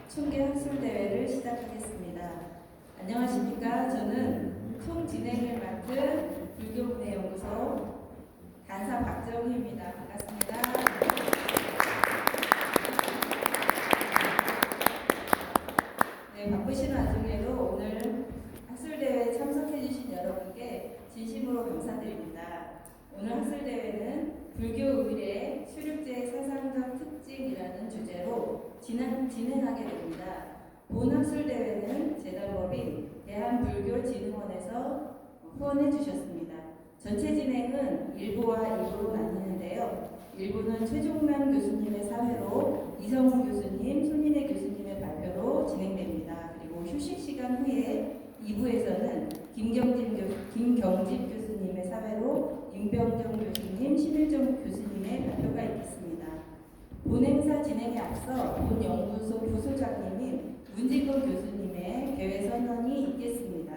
총계 학술대회를 시작하겠습니다. 안녕하십니까. 저는 총진행을 맡은 불교문예연구소 간사 박정희입니다. 반갑습니다. 네, 바쁘신 와중에도 오늘 학술대회에 참석해주신 여러분께 진심으로 감사드립니다. 오늘 학술대회는 불교 의례 수륙제의 사상적 특징이라는 주제로 진행하게 됩니다. 본 학술대회는 재단법인 대한불교진흥원에서 후원해 주셨습니다. 전체 진행은 1부와 2부로 나뉘는데요. 1부는 최종남 교수님의 사회로 이성훈 교수님, 손인혜 교수님의 발표로 진행됩니다. 그리고 휴식 시간 후에 2부에서는 김경집 교수님의 사회로 임병정 교수님, 신일정 교수님의 발표가 있겠습니다. 본 행사 진행에 앞서 본 연구소 부소장님인 문진권 교수님의 개회 선언이 있겠습니다.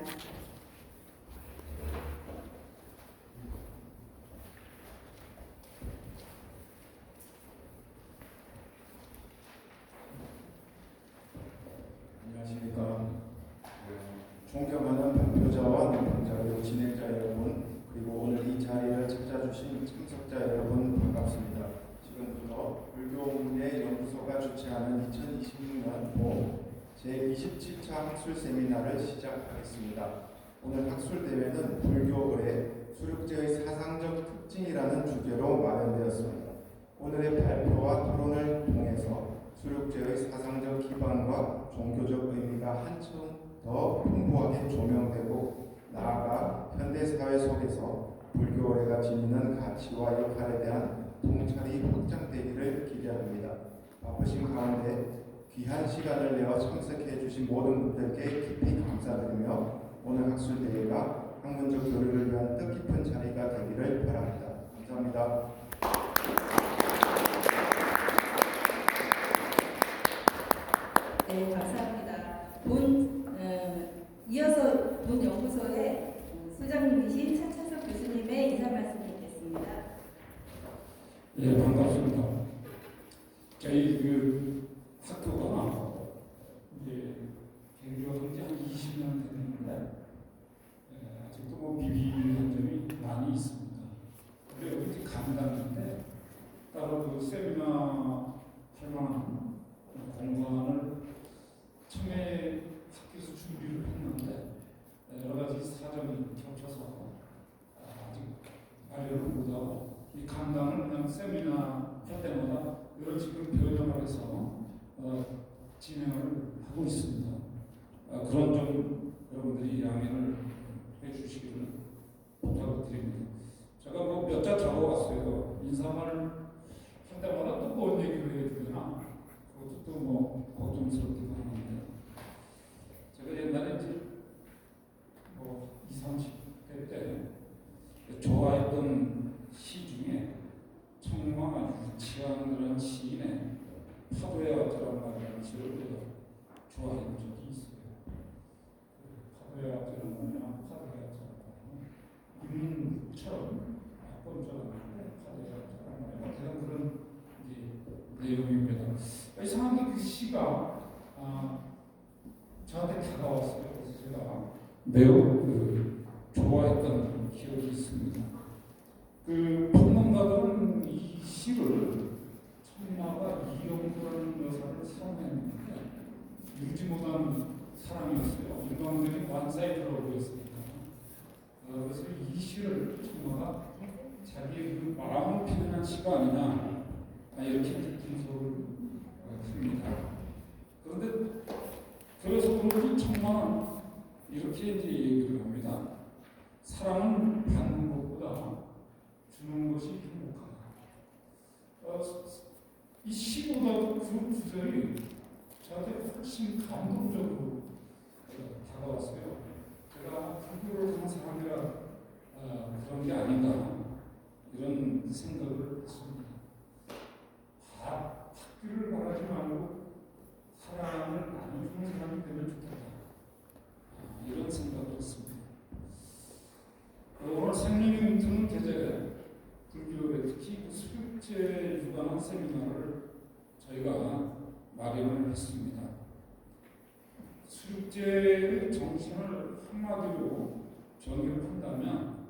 안녕하십니까. 존경하는 발표자와 논평자 그리고 진행자 여러분, 그리고 오늘 이 자리를 찾아주신 참석자 여러분 반갑습니다. 지금부터 불교문예연구소가 주최하는 2026년 봄 제27차 학술 세미나를 시작하겠습니다. 오늘 학술대회는 불교의 수륙제의 사상적 특징이라는 주제로 마련되었습니다. 오늘의 발표와 토론을 통해서 수륙제의 사상적 기반과 종교적 의미가 한층 더 풍부하게 조명되고 나아가 현대사회 속에서 불교가 지니는 가치와 역할에 대한 통찰이 확장되기를 기대합니다. 바쁘신 가운데 귀한 시간을 내어 참석해 주신 모든 분들께 깊이 감사드리며 오늘 학술대회가 학문적 교류를 위한 뜻깊은 자리가 되기를 바랍니다. 감사합니다. 네, 감사합니다. 이어서 본 연구소의 소장님이신 차차석 교수님의 인사 말씀이 있겠습니다. 예, 반갑습니다. 저희 학교가 이제 개교한 지 한 20년 됐는데 아직도 비비한 점이 많이 있습니다. 그래 어떻게 간단한데 따로 세미나 할 만한 공간을 처음에 학교에서 준비를 했는데 여러 가지 사정이 겹쳐서 아직 마련을 못하고 이 강당을 그냥 세미나 할 때마다 여러 지금 변형을 해서 진행을 하고 있습니다. 그런 점 여러분들이 양해를 해주시기를 부탁을 드립니다. 제가 몇 자 적어왔어요. 인사말 할 때마다 또 뭔 얘기를 해야 되나? 그것도 또 걱정스럽기도 하는데 제가 옛날에 이제 20, 30대 때 좋아했던 시 중에 정말 유치한 그런 시인의 파도의 아트라는 말이라는 시를 좋아했던 적이 있어요. 파도의 아트라는 말이나 파도의 아트라는 인문처럼 번쩍하는 파도의 아트라는 말이나 대단 그런 내용입니다. 이상하게 그 시가 저한테 다가왔어요. 그래서 제가 매우 좋아했던 기억이 있습니다. 평론가들은 이 시를 청나가 이영구라는 여사를 사랑했는데 이루지 못한 사랑이었어요. 일방적인 완사이드라고 보였으니까. 그래서 이 시를 청나가 자기의 그 마음을 표현한 시가 아니냐 이렇게 분석을 합니다. 그런데 그래서 그런지 청나는 이렇게 이제 얘기를 합니다. 사랑은 받는 것보다 주는 것이 행복하다. 이 시보다도 그 구절이 저한테 훨씬 감동적으로 다가왔어요. 제가 불교를 하는 사람이라 그런 게 아닌가 이런 생각을 했습니다. 학교를 말하지 말고 사랑을 나눠주는 사람이 되면 좋겠다. 이런 생각을 했습니다. 오늘 생명의 음성은 대제 불교의 특히 수육제에 유관한 세미나를 저희가 마련을 했습니다. 일제의 정신을 한마디로 정의한다면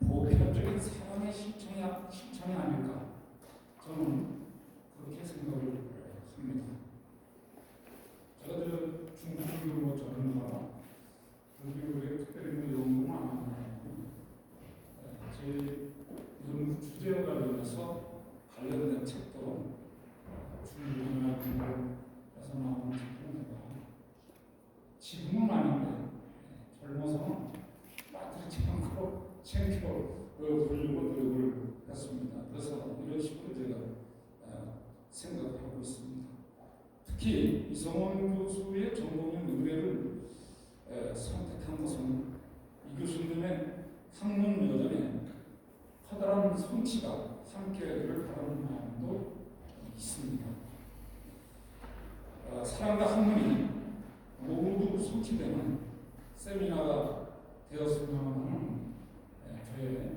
보편적인 사랑의 실천이 아닐까, 저는 그렇게 생각을 합니다. 제가 중국을 전문가, 불교에 특별히 연구는 안 하고 제 연구 주제와 관련해서 관련된 책도 중국이나 미국에서 나오는 책입니다. 지금은 아닌데 젊어서는 빠뜨리지 않고 챙겨 보려고 노력을 했습니다. 그래서 이런 식으로 제가 생각하고 있습니다. 특히 이성원 교수의 전공인 의뢰를 선택한 것은 이 교수님의 학문 여전에 커다란 성취가 함께하기를 바라는 마음도 있습니다. 사랑과 학문이 모두 성취되는 세미나가 되었으면 하는 저의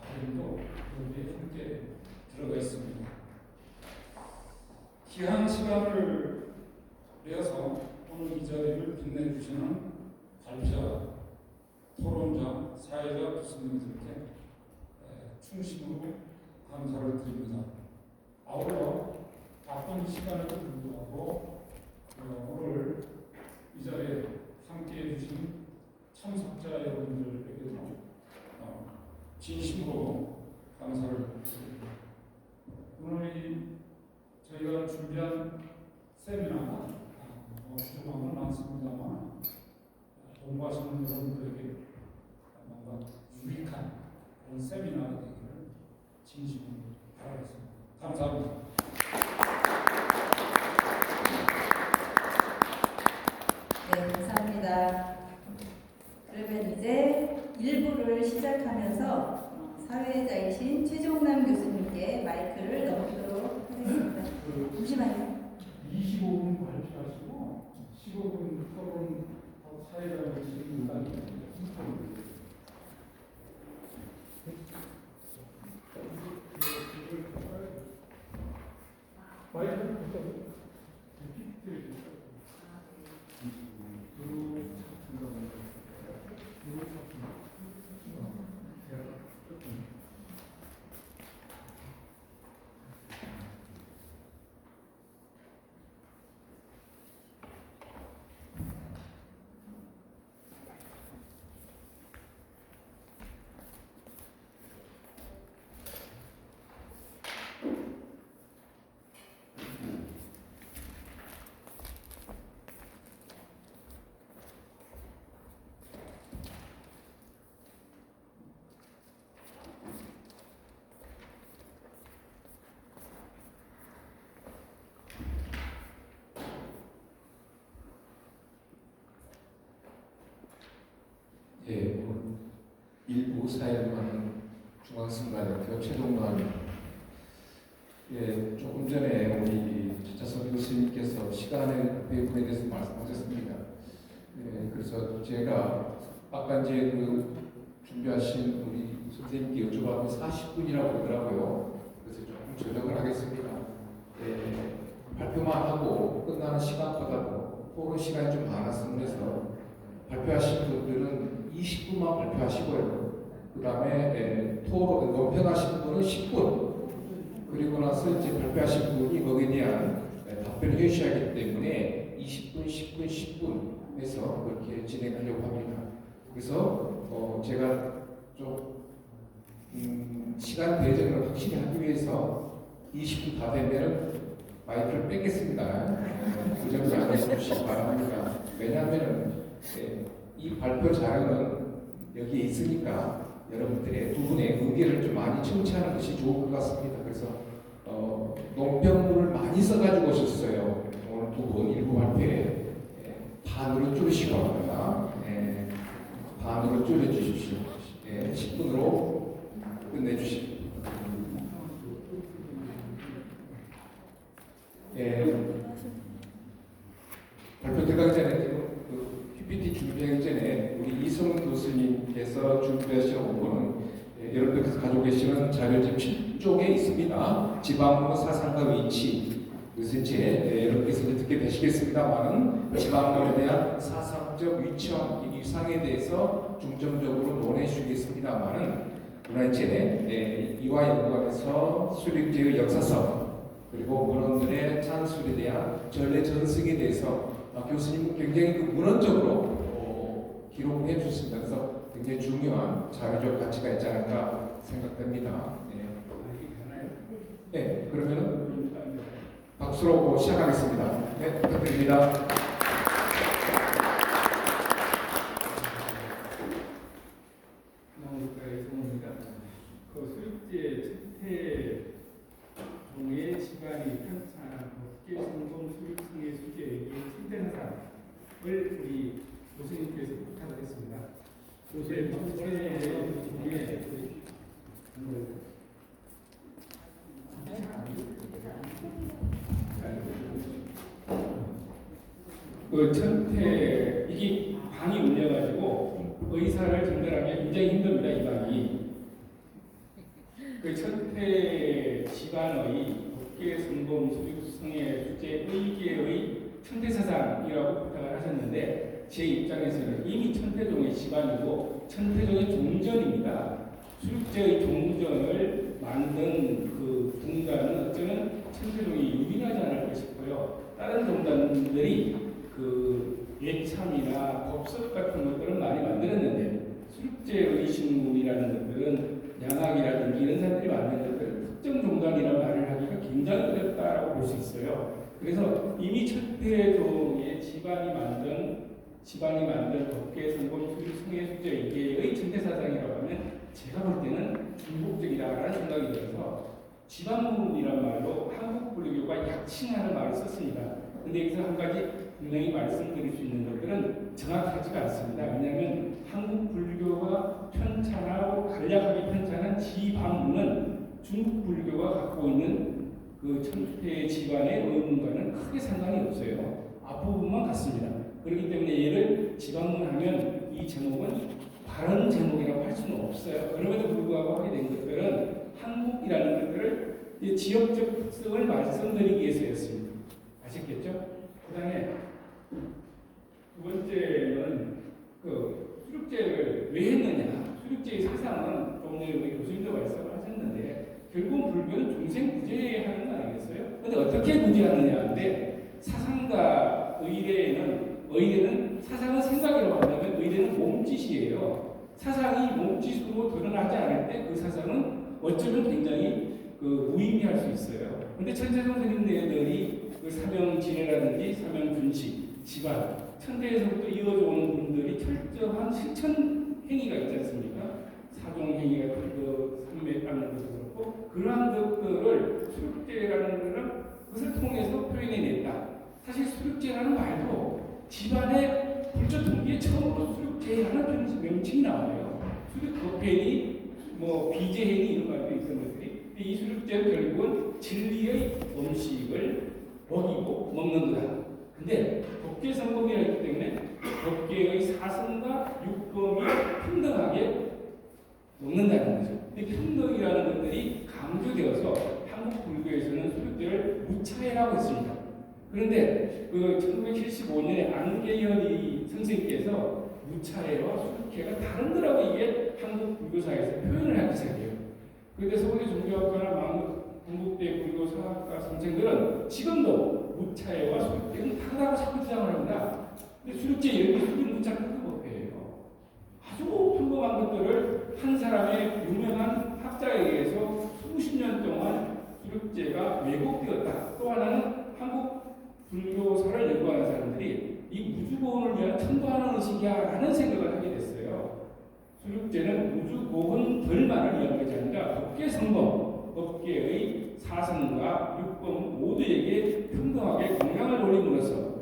바람도 여기에 함께 들어가 있습니다. 귀한 시간을 내어서 오늘 이 자리를 빛내주시는 발표자, 토론자, 사회자 교수님들께 충심으로 감사를 드립니다. 아울러 바쁜 시간에도 불구하고 오늘 이 자리에 함께해 주신 참석자 여러분들에게도 진심으로 감사를 드립니다. 오늘 저희가 준비한 세미나가 주저만은 많습니다만 공부하시는 여러분들에게 뭔가 유익한 그런 세미나가 되기를 진심으로 바라겠습니다. 감사합니다. 네, 감사합니다. 그러면 이제 1부를 시작하면서 사회자이신 최종남 교수님께 마이크를 넘기도록 하겠습니다. 잠시만요. 25분 발표하시고 15분 토론 사회자를 진행한다는 마이크를 보세요. 예, 일부 사회를 중앙선관대표 최동만. 예, 조금 전에 우리 차차선 교수님께서 시간의 배분에 대해서 말씀하셨습니다. 예, 그래서 제가 아까 이제 준비하신 우리 선생님께 여쭤봤는데 40분이라고 그러더라고요. 그래서 조금 조정을 하겠습니다. 예, 발표만 하고 끝나는 시간보다도 토론 시간이 좀 많았으면 해서 발표하신 분들은 20분만 발표하시고요. 그 다음에 토론, 논평하신 분은 10분. 그리고 나서 이제 발표하신 분이 거기에 대한 답변을 해주셔야 하기 때문에 20분, 10분, 10분 해서 그렇게 진행하려고 합니다. 그래서 제가 좀 시간 배정을 확실히 하기 위해서 20분 다 되면 마이크를 뺏겠습니다. 그 점 양해해 주시기 바랍니다. 왜냐하면 이 발표 자료는 여기에 있으니까 여러분들의 두 분의 의견을 좀 많이 청취하는 것이 좋을 것 같습니다. 그래서 논평문을 많이 써가지고 오셨어요. 오늘 두 분 일부 발표에 반으로 줄이시고 합니다. 반으로 줄여주십시오. 10분으로 끝내주십시오. 발표 들어가기 전에 PPT 준비하기 전에 우리 이성훈 교수님께서 준비하신 원고는 여러분들께서 가지고 계시는 자료 지금 7쪽에 있습니다. 지방문화 사상과 위치, 그래서 이제 여러분께서 듣게 되시겠습니다만은 지방론에 대한 사상적 위치와 위상에 대해서 중점적으로 논해 주시겠습니다만은 그러나 이제 이와 연관해서 수립제의 역사성 그리고 문헌들의 찬술에 대한 전례 전승에 대해서 교수님 굉장히 그 문헌적으로 기록해 주셨습니다. 그래서 굉장히 중요한 자료적 가치가 있지 않을까 생각됩니다. 네, 그러면 박수로 시작하겠습니다. 네, 부탁드립니다. 그 수립제 천태종의 집안이 편찬한 법계성공 수립승의 수제의 천태사상을 우리 교수님께서 부탁을 했습니다. 교수의 천태종의 그 천태 이게 방이 울려가지고 의사를 전달하기 굉장히 힘듭니다. 이 방이 그 천태 집안의 법계 성공 수립성의 수제 의계의 천태사상이라고 부탁을 하셨는데 제 입장에서는 이미 천태종의 집안이고 천태종의 종전입니다. 수립제의 종전을 만든 그 종단은 어쩌면 천태종이 유일하지 않을까 싶어요. 다른 종단들이 그 예참이나 법석 같은 것들은 많이 만들었는데 수립제의 신문이라는 것들은 양학이라든지 이런 사람들이 만든 것들은 특정 종단이라는 말을 하기가 굉장히 어렵다라고 볼 수 있어요. 그래서 이미 천태종의 집안이 만든 법계 성공 수립성의 수제 이계의 천태사상이라고 하면 제가 볼 때는 중국적이다라는 생각이 들어서 집안문이라는 말로 한국 불교가 약칭하는 말을 썼습니다. 근데 여기서 한 가지 분명히 말씀드릴 수 있는 것들은 정확하지가 않습니다. 왜냐하면 한국 불교가 편찬하고 간략하게 편찬한 지방문은 중국 불교가 갖고 있는 그 천태 집안의 의문과는 크게 상관이 없어요. 앞부분만 같습니다. 그렇기 때문에 얘를 지방문하면 이 제목은 바른 제목이라고 할 수는 없어요. 그럼에도 불구하고 하게 된 것들은 한국이라는 것들을 지역적 특성을 말씀드리기 위해서였습니다. 아셨겠죠? 그 다음에 두 번째는 그 수륙제를 왜 했느냐. 수륙제의 사상은 조금 전에 우리 교수님도 말씀을 하셨는데 결국은 불교는 중생 구제하는 거 아니겠어요? 근데 어떻게 구제하느냐인데 사상과 의례는 사상은 생각이라고 한다면 의례는 몸짓이에요. 사상이 몸짓으로 드러나지 않을 때 그 사상은 어쩌면 굉장히 그 무의미할 수 있어요. 근데 천태종 스님네들이 그 사명지례라든지 사명준식, 집안, 천대에서부터 이어져 오는 분들이 철저한 실천 행위가 있지 않습니까? 사종 행위가 그 삼매 닦는 것도 그렇고 그러한 것들을 수륙제라는 것을 통해서 표현해냈다. 사실 수륙제라는 말도 집안의 불조 통기에 처음으로 수륙제라는 명칭이 나와요. 수륙법회니 비제행위 이런 말도 있던 것들이 이 수륙제는 결국은 진리의 음식을 먹이고 먹는 거다. 근데 법계 성공이라기 때문에 법계의 사성과 육범이 평등하게 먹는다는 거죠. 근데 평등이라는 것들이 강조되어서 한국 불교에서는 수륙제를 무차해라고 했습니다. 그런데 그 1975년에 안계현이 선생님께서 무차해와 수륙제가 다른 거라고 이게 한국 불교사에서 표현을 하기 시작해요. 그런데 서울의 종교학과나 동국대 불교사학과 선생들은 지금도 무차해와 수륙제는 다르다고 자꾸 주장을 합니다. 근데 수륙제 여기 수륙 무차 특급법이에요. 아주 평범한 것들을 한 사람의 유명한 학자에 의해서 수십 년 동안 수륙제가 왜곡되었다. 또 하나는 한국 불교사를 연구하는 사람들이 이 무주고원을 위한 천도하는 의식이야 라는 생각을 하게 됐어요. 수륙제는 무주고원들만을 위한 것이 아니라 법계 성공, 법계의 사성과 육범 모두에게 평등하게 공양을 올림으로써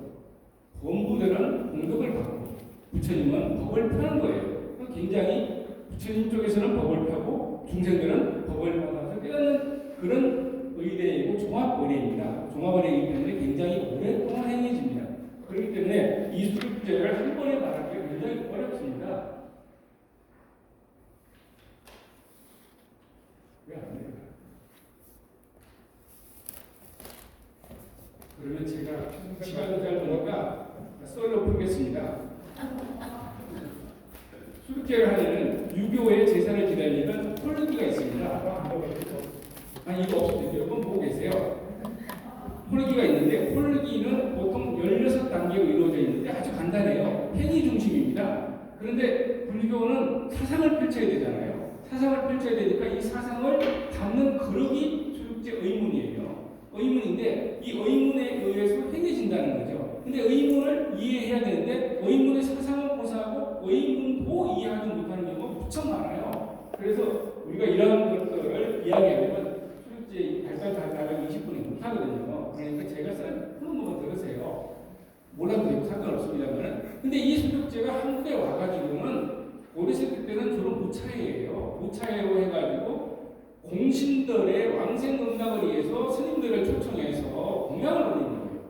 본부들은 공덕을 받고 부처님은 법을 펴는 거예요. 굉장히 부처님 쪽에서는 법을 펴고 중생들은 법을 받아서 깨닫는 그런 의례이고 종합의례입니다. 종합의례이기 때문에 굉장히 오랫동안 행해집니다. 그렇기 때문에 이 수륙제를 한 번에 말하기가 굉장히 어렵습니다. 왜 안 돼요? 시간이 짧으니까 썰로 풀겠습니다. 수륙제를 하려는 유교의 제사를 기다리는 홀기가 있습니다. 아니 이거 없을 때 여러분 보고 계세요. 홀기가 있는데 홀기는 보통 16단계로 이루어져 있는데 아주 간단해요. 행위 중심입니다. 그런데 불교는 사상을 펼쳐야 되잖아요. 사상을 펼쳐야 되니까 이 사상을 담는 그릇이 수륙제 의문이에요. 의문인데 이 의문에 의해서 행해진다는 거죠. 근데 의문을 이해해야 되는데 의문의 사상을 고사하고 의문도 이해하지 못하는 경우가 무척 많아요. 그래서 우리가 이런 것들을 이야기하려면 수륙제 발달 단가가 20분이 못하거든요. 그러니까 제가 쓴 흐름만 들으세요. 몰라도 되고 상관없습니다만. 근데 이 수륙제가 한국에 와가지고는 어렸을 때는 주로 무차예예요. 무차예로 해가지고 공신들의 왕생음락을 위해서 스님들을 초청해서 공양을 올리는 거예요.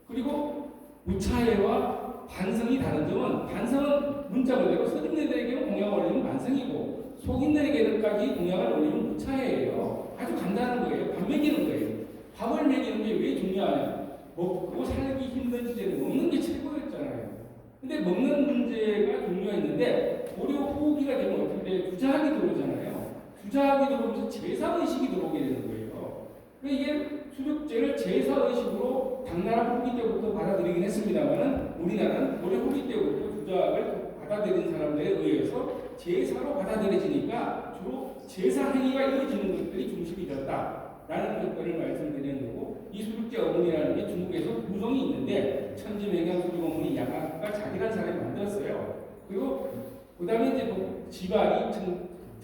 그리고 무차예와 반성이 다른 점은 반성은 문자 그대로 스님들에게는 공양을 올리면 반성이고 속인들에게까지 공양을 올리면 무차예예요. 아주 간단한 거예요. 밥 먹이는 거예요. 밥을 먹이는 게 왜 중요하냐? 먹고 살기 힘든 시대는 먹는 게 최고였잖아요. 근데 먹는 문제가 중요했는데 고려 후기가 되면 어떻게 돼요? 주자학이 들어오잖아요. 주자학이 들어오면서 제사의식이 들어오게 되는 거예요. 그러니까 이게 수륙제를 제사의식으로 당나라 후기 때부터 받아들이긴 했습니다만 우리나라는 고려 후기 때부터 주자학을 받아들인 사람들에 의해서 제사로 받아들여지니까 주로 제사 행위가 이루어지는 것들이 중심이 되었다라는 것들을 말씀드리는 거고 이 수륙제 어문이라는 게 중국에서 구성이 있는데 천지명양 수륙 어문이 양아가 자기란 사람이 만들었어요. 그리고 그 다음에 이제 지발이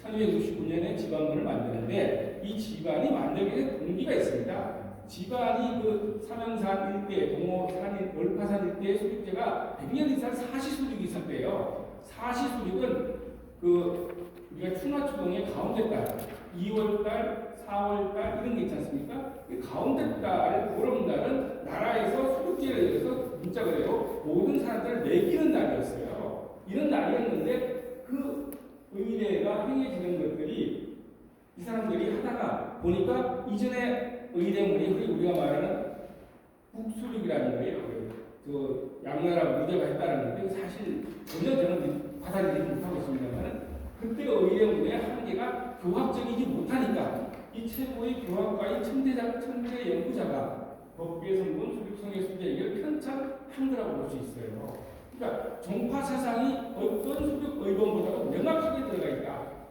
1269년에 지반문을 만드는데 이 지반이 만들게 된 동기가 있습니다. 지반이 그 삼양산 일대, 동호산, 월파산 일대의 수륙제가 100년 이상 사시수륙이 있을 때요. 사시수륙은 그 우리가 추나추동의 가운데 달, 2월달, 4월달 이런 게 있지 않습니까? 그 가운데 달, 보름달은 나라에서 수륙제를 위해서 문자 그대로 모든 사람들을 매기는 날이었어요. 이런 날이었는데 그 의례가 행해지는 것들이 이 사람들이 하다가 보니까 이전에 의례문이 우리가 말하는 북수륙이라는 거예요. 그 양나라 무대가 했다는 건데 사실 전혀 저는 받아들이지 못하고 있습니다만 그때 의례문의 한계가 교학적이지 못하니까 이 최고의 교학과의 천재 연구자가 법계 성분 수륙성의 수제에게 편찬 한거라고 볼 수 있어요. 그러니까 종파 사상이 어떤 수륙 의본보다도 명확하게 들어가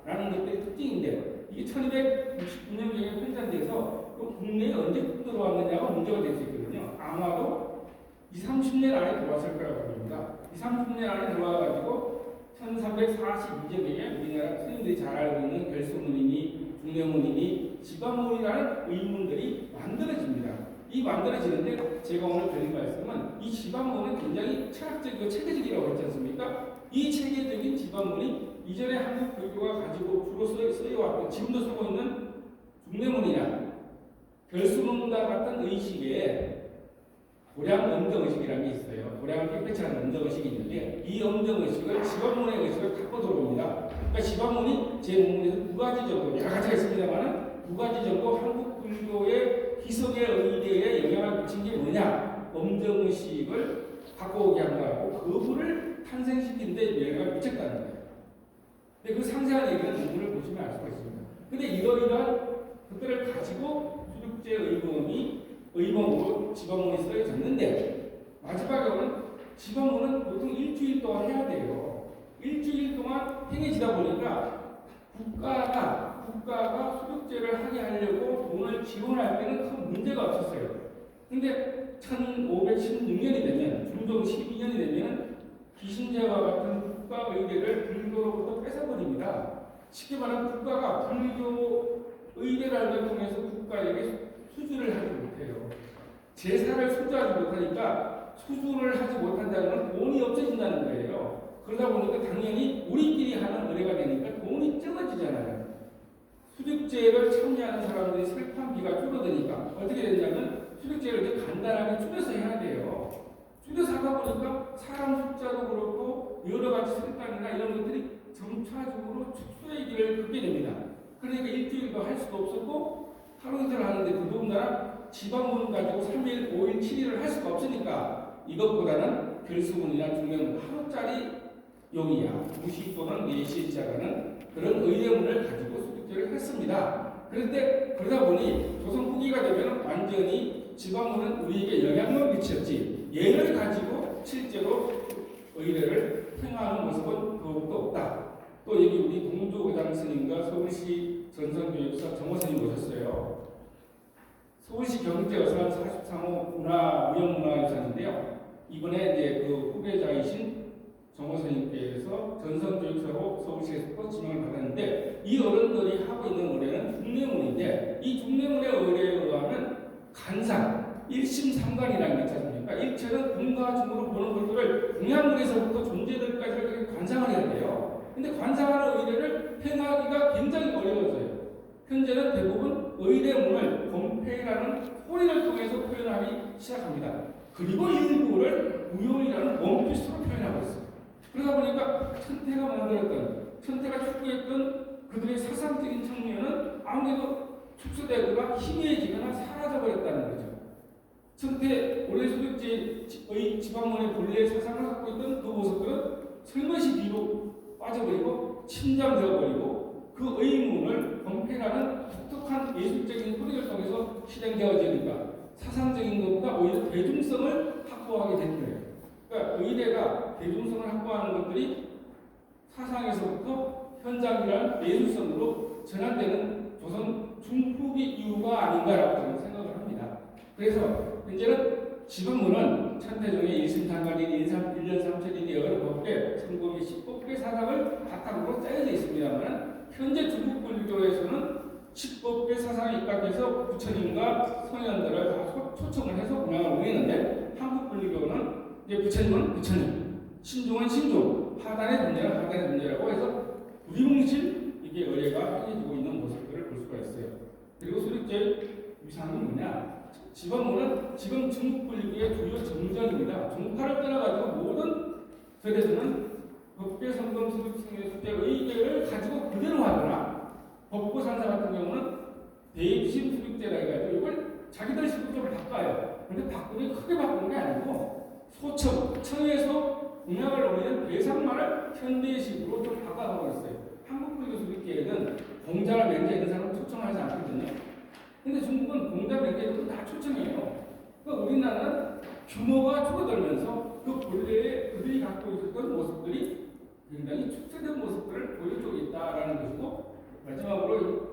있다라는 것들이 특징인데 이게 1269년경에 편찬돼서 국내에 언제 들어왔느냐가 문제가 될 수 있거든요. 아마도 20-30년 안에 들어왔을 거라고 봅니다. 20-30년 안에 들어와가지고 1342년경에 우리나라 스님들이 잘 알고 있는 결소문이니 중래문이니 지방문이라는 의문들이 만들어집니다. 이 만들어지는데 제가 오늘 드린 말씀은 이 지방문은 굉장히 철학적이고 체계적이라고 했지 않습니까? 이 체계적인 지방문이 이전에 한국 불교가 가지고 주로 쓰여왔고 지금도 쓰고 있는 중래문이나 결수문과 같은 의식에 도량 엄정의식이라는 게 있어요. 도량을 깨끗이 하는 엄정의식이 있는데 이 엄정의식을 지방문의 의식을 갖고 들어옵니다. 그러니까 지방문이 제 논문에서 두 가지 정도, 여러 가지가 있습니다만 두 가지 정도 한국 불교의 희석의 의대에 영향을 미친 게 뭐냐? 엄정의식을 갖고 오게 한 거하고 그분을 탄생시킨 데 영향을 미쳤다는 거예요. 근데 그 상세한 얘기는 논문을 보시면 알 수가 있습니다. 근데 이러이러한 그들을 가지고 수륙제 의범으로 지방문이 쓰여졌는데 마지막에는 지방문은 보통 일주일 동안 해야 돼요. 일주일 동안 행해지다 보니까 국가가 수륙제를 하게 하려고 돈을 지원할 때는 큰 문제가 없었어요. 근데 1516년이 되면 중종 12년이 되면 기신제와 같은 국가 의대를 불교로부터 뺏어버립니다. 쉽게 말하면 국가가 불교 의대라는 걸 통해서 국가에게 수주를 하지 못해요. 제사를 수주하지 못하니까 수주를 하지 못한다는 건 돈이 없어진다는 거예요. 그러다 보니까 당연히 우리끼리 하는 의뢰가 되니까 돈이 적어지잖아요. 수륙제를 참여하는 사람들이 슬판비가 줄어드니까 어떻게 되냐면 수륙제를 이제 간단하게 줄여서 해야 돼요. 줄여서 하다 보니까 사람 숫자도 그렇고 여러 가지 슬판이나 이런 것들이 점차적으로 축소의 길을 걷게 됩니다. 그러니까 일주일도 할 수도 없었고 하루 이틀 하는데 더더군다나 지방문 가지고 3일, 5일, 7일을 할 수가 없으니까 이것보다는 결수문이나 중매문 하루짜리 용이야 무시 또는 예시 시작하는 그런 의례문을 가지고 수립제를 했습니다. 그런데 그러다 보니 조선 후기가 되면 완전히 지방문은 우리에게 영향을 미쳤지 얘를 가지고 실제로 의례를 행하는 모습은 더욱더 없다. 또 여기 우리 동조의장 스님과 서울시 전선교육사 정호 스님 오셨어요. 서울시 경제여산 43호 무형문화유산인데요. 이번에 이제 그 후배자이신 정호 스님께서 전선교육사로 서울시에서 지명을 받았는데 이 어른들이 하고 있는 의례는 중례문인데 이 중례문의 의례에 의하면 간상, 일심삼관이라는 게 있지 않습니까? 일체는 공과 중으로 보는 것들을 공양문에서부터 존재들까지 관상을 해야 돼요. 근데 관상하는 의례를 행하기가 굉장히 어려워져요. 현재는 대부분 의례문을 범패라는 소리를 통해서 표현하기 시작합니다. 그리고 일부를 무용이라는 원피스로 표현하고 있어요. 그러다 보니까 천태가 만들었던, 천태가 추구했던 그들의 사상적인 측면은 아무래도 축소되거나 희미해지거나 사라져버렸다는 거죠. 천태 원래 수백제의 지방문의 본래의 사상을 갖고 있던 그 모습들은 슬며시 뒤로 빠져버리고 침잠되어버리고 그 의문을 범패라는 독특한 예술적인 소리를 통해서 실행되어지니까 사상적인 것보다 오히려 대중성을 확보하게 된 거예요. 그러니까 의례가 대중성을 확보하는 것들이 사상에서부터 현장이라는 예술성으로 전환되는 조선 중후기 이유가 아닌가라고 저는 생각을 합니다. 그래서 현재는 지방문은 천태종의 일심탄관인 1년 3천인이 여러 법계, 성공의 10법계 사상을 바탕으로 짜여져 있습니다만 현재 중국 불교에서는 10법계 사상에 입각해서 부처님과 성현들을 다 초청을 해서 운영을 올리는데 한국 불교는 이제 부처님은 부처님, 신종은 신종, 하단의 존재는 하단의 존재라고 해서 무리뭉실 이게 의례가 행해지고 있는 모습들을 볼 수가 있어요. 그리고 수립제 위상은 뭐냐? 지방문은 지금 중국 불교의 주요 정전입니다. 종파를 떠나가지고 모든 절에서는 법계 성금 수립승의 수제 의계를 가지고 그대로 하거나 법고산사 같은 경우는 대입심 수립제라 해가지고 이걸 자기들 식구들을 바꿔요. 근데 바꾸니 크게 바꾸는 게 아니고 소청, 청에서 공약을 올리는 대상만을 현대식으로 좀 바꿔가고 있어요. 한국 불교 수립계에는 공자를 맹자있는 사람을 초청하지 않거든요. 근데 중국은 공자 맹자있는 다 초청해요. 그러니까 우리나라는 규모가 줄어들면서 그 본래의 그들이 갖고 있었던 모습들이 굉장히 축소된 모습들을 보여주고 있다라는 것이고 마지막으로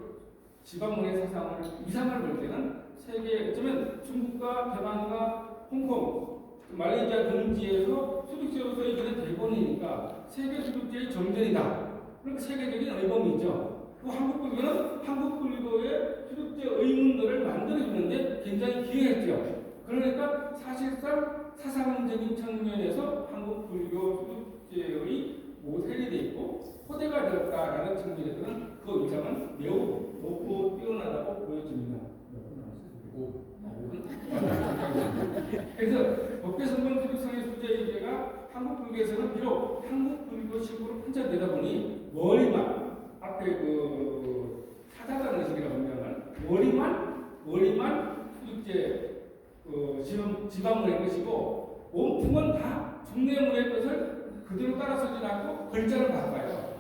지방문의 사상을 이상을 볼 때는 세계 어쩌면 중국과 대만과 홍콩 말레이시아 등지에서 수립제로서 이기는 대본이니까 세계 수립제의 정전이다. 그러니까 세계적인 의범이죠. 그 한국 불교는 한국 불교의 수립제 의문들을 만들어주는데 굉장히 기여했죠. 그러니까 사실상 사상적인 측면에서 한국 불교 수립제의 모델이 되어 있고 토대가 되었다라는 측면에서는 그 위상은 매우 높고 뛰어나다고 보여집니다. 그래서 법계성분 수립성의 수제의제가 한국 불교에서는 비록 한국 불교식으로 편찬되다 보니 머리만 앞에 그 사자단 의식이라고 하면 머리만 수립제 지방문의 것이고 원품은 다 중례문의 것을 그대로 따라 쓰지 않고 글자를 바꿔요.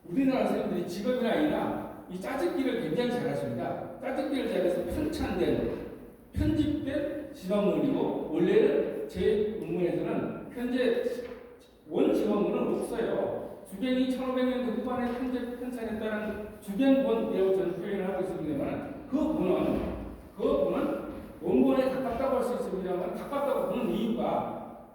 우리나라 사람들이 직업이나 아니라 이 짜집기를 굉장히 잘하십니다. 짜집기를 잘해서 편집된 지방문이고 원래는 제 논문에서는 현재 원 지방문은 없어요. 주변이 1500년도 후반에 편찬했다는 주변본이라고 저는 표현을 하고 있습니다만 그 본은 원본에 가깝다고 할 수 있습니다만 가깝다고 보는 이유가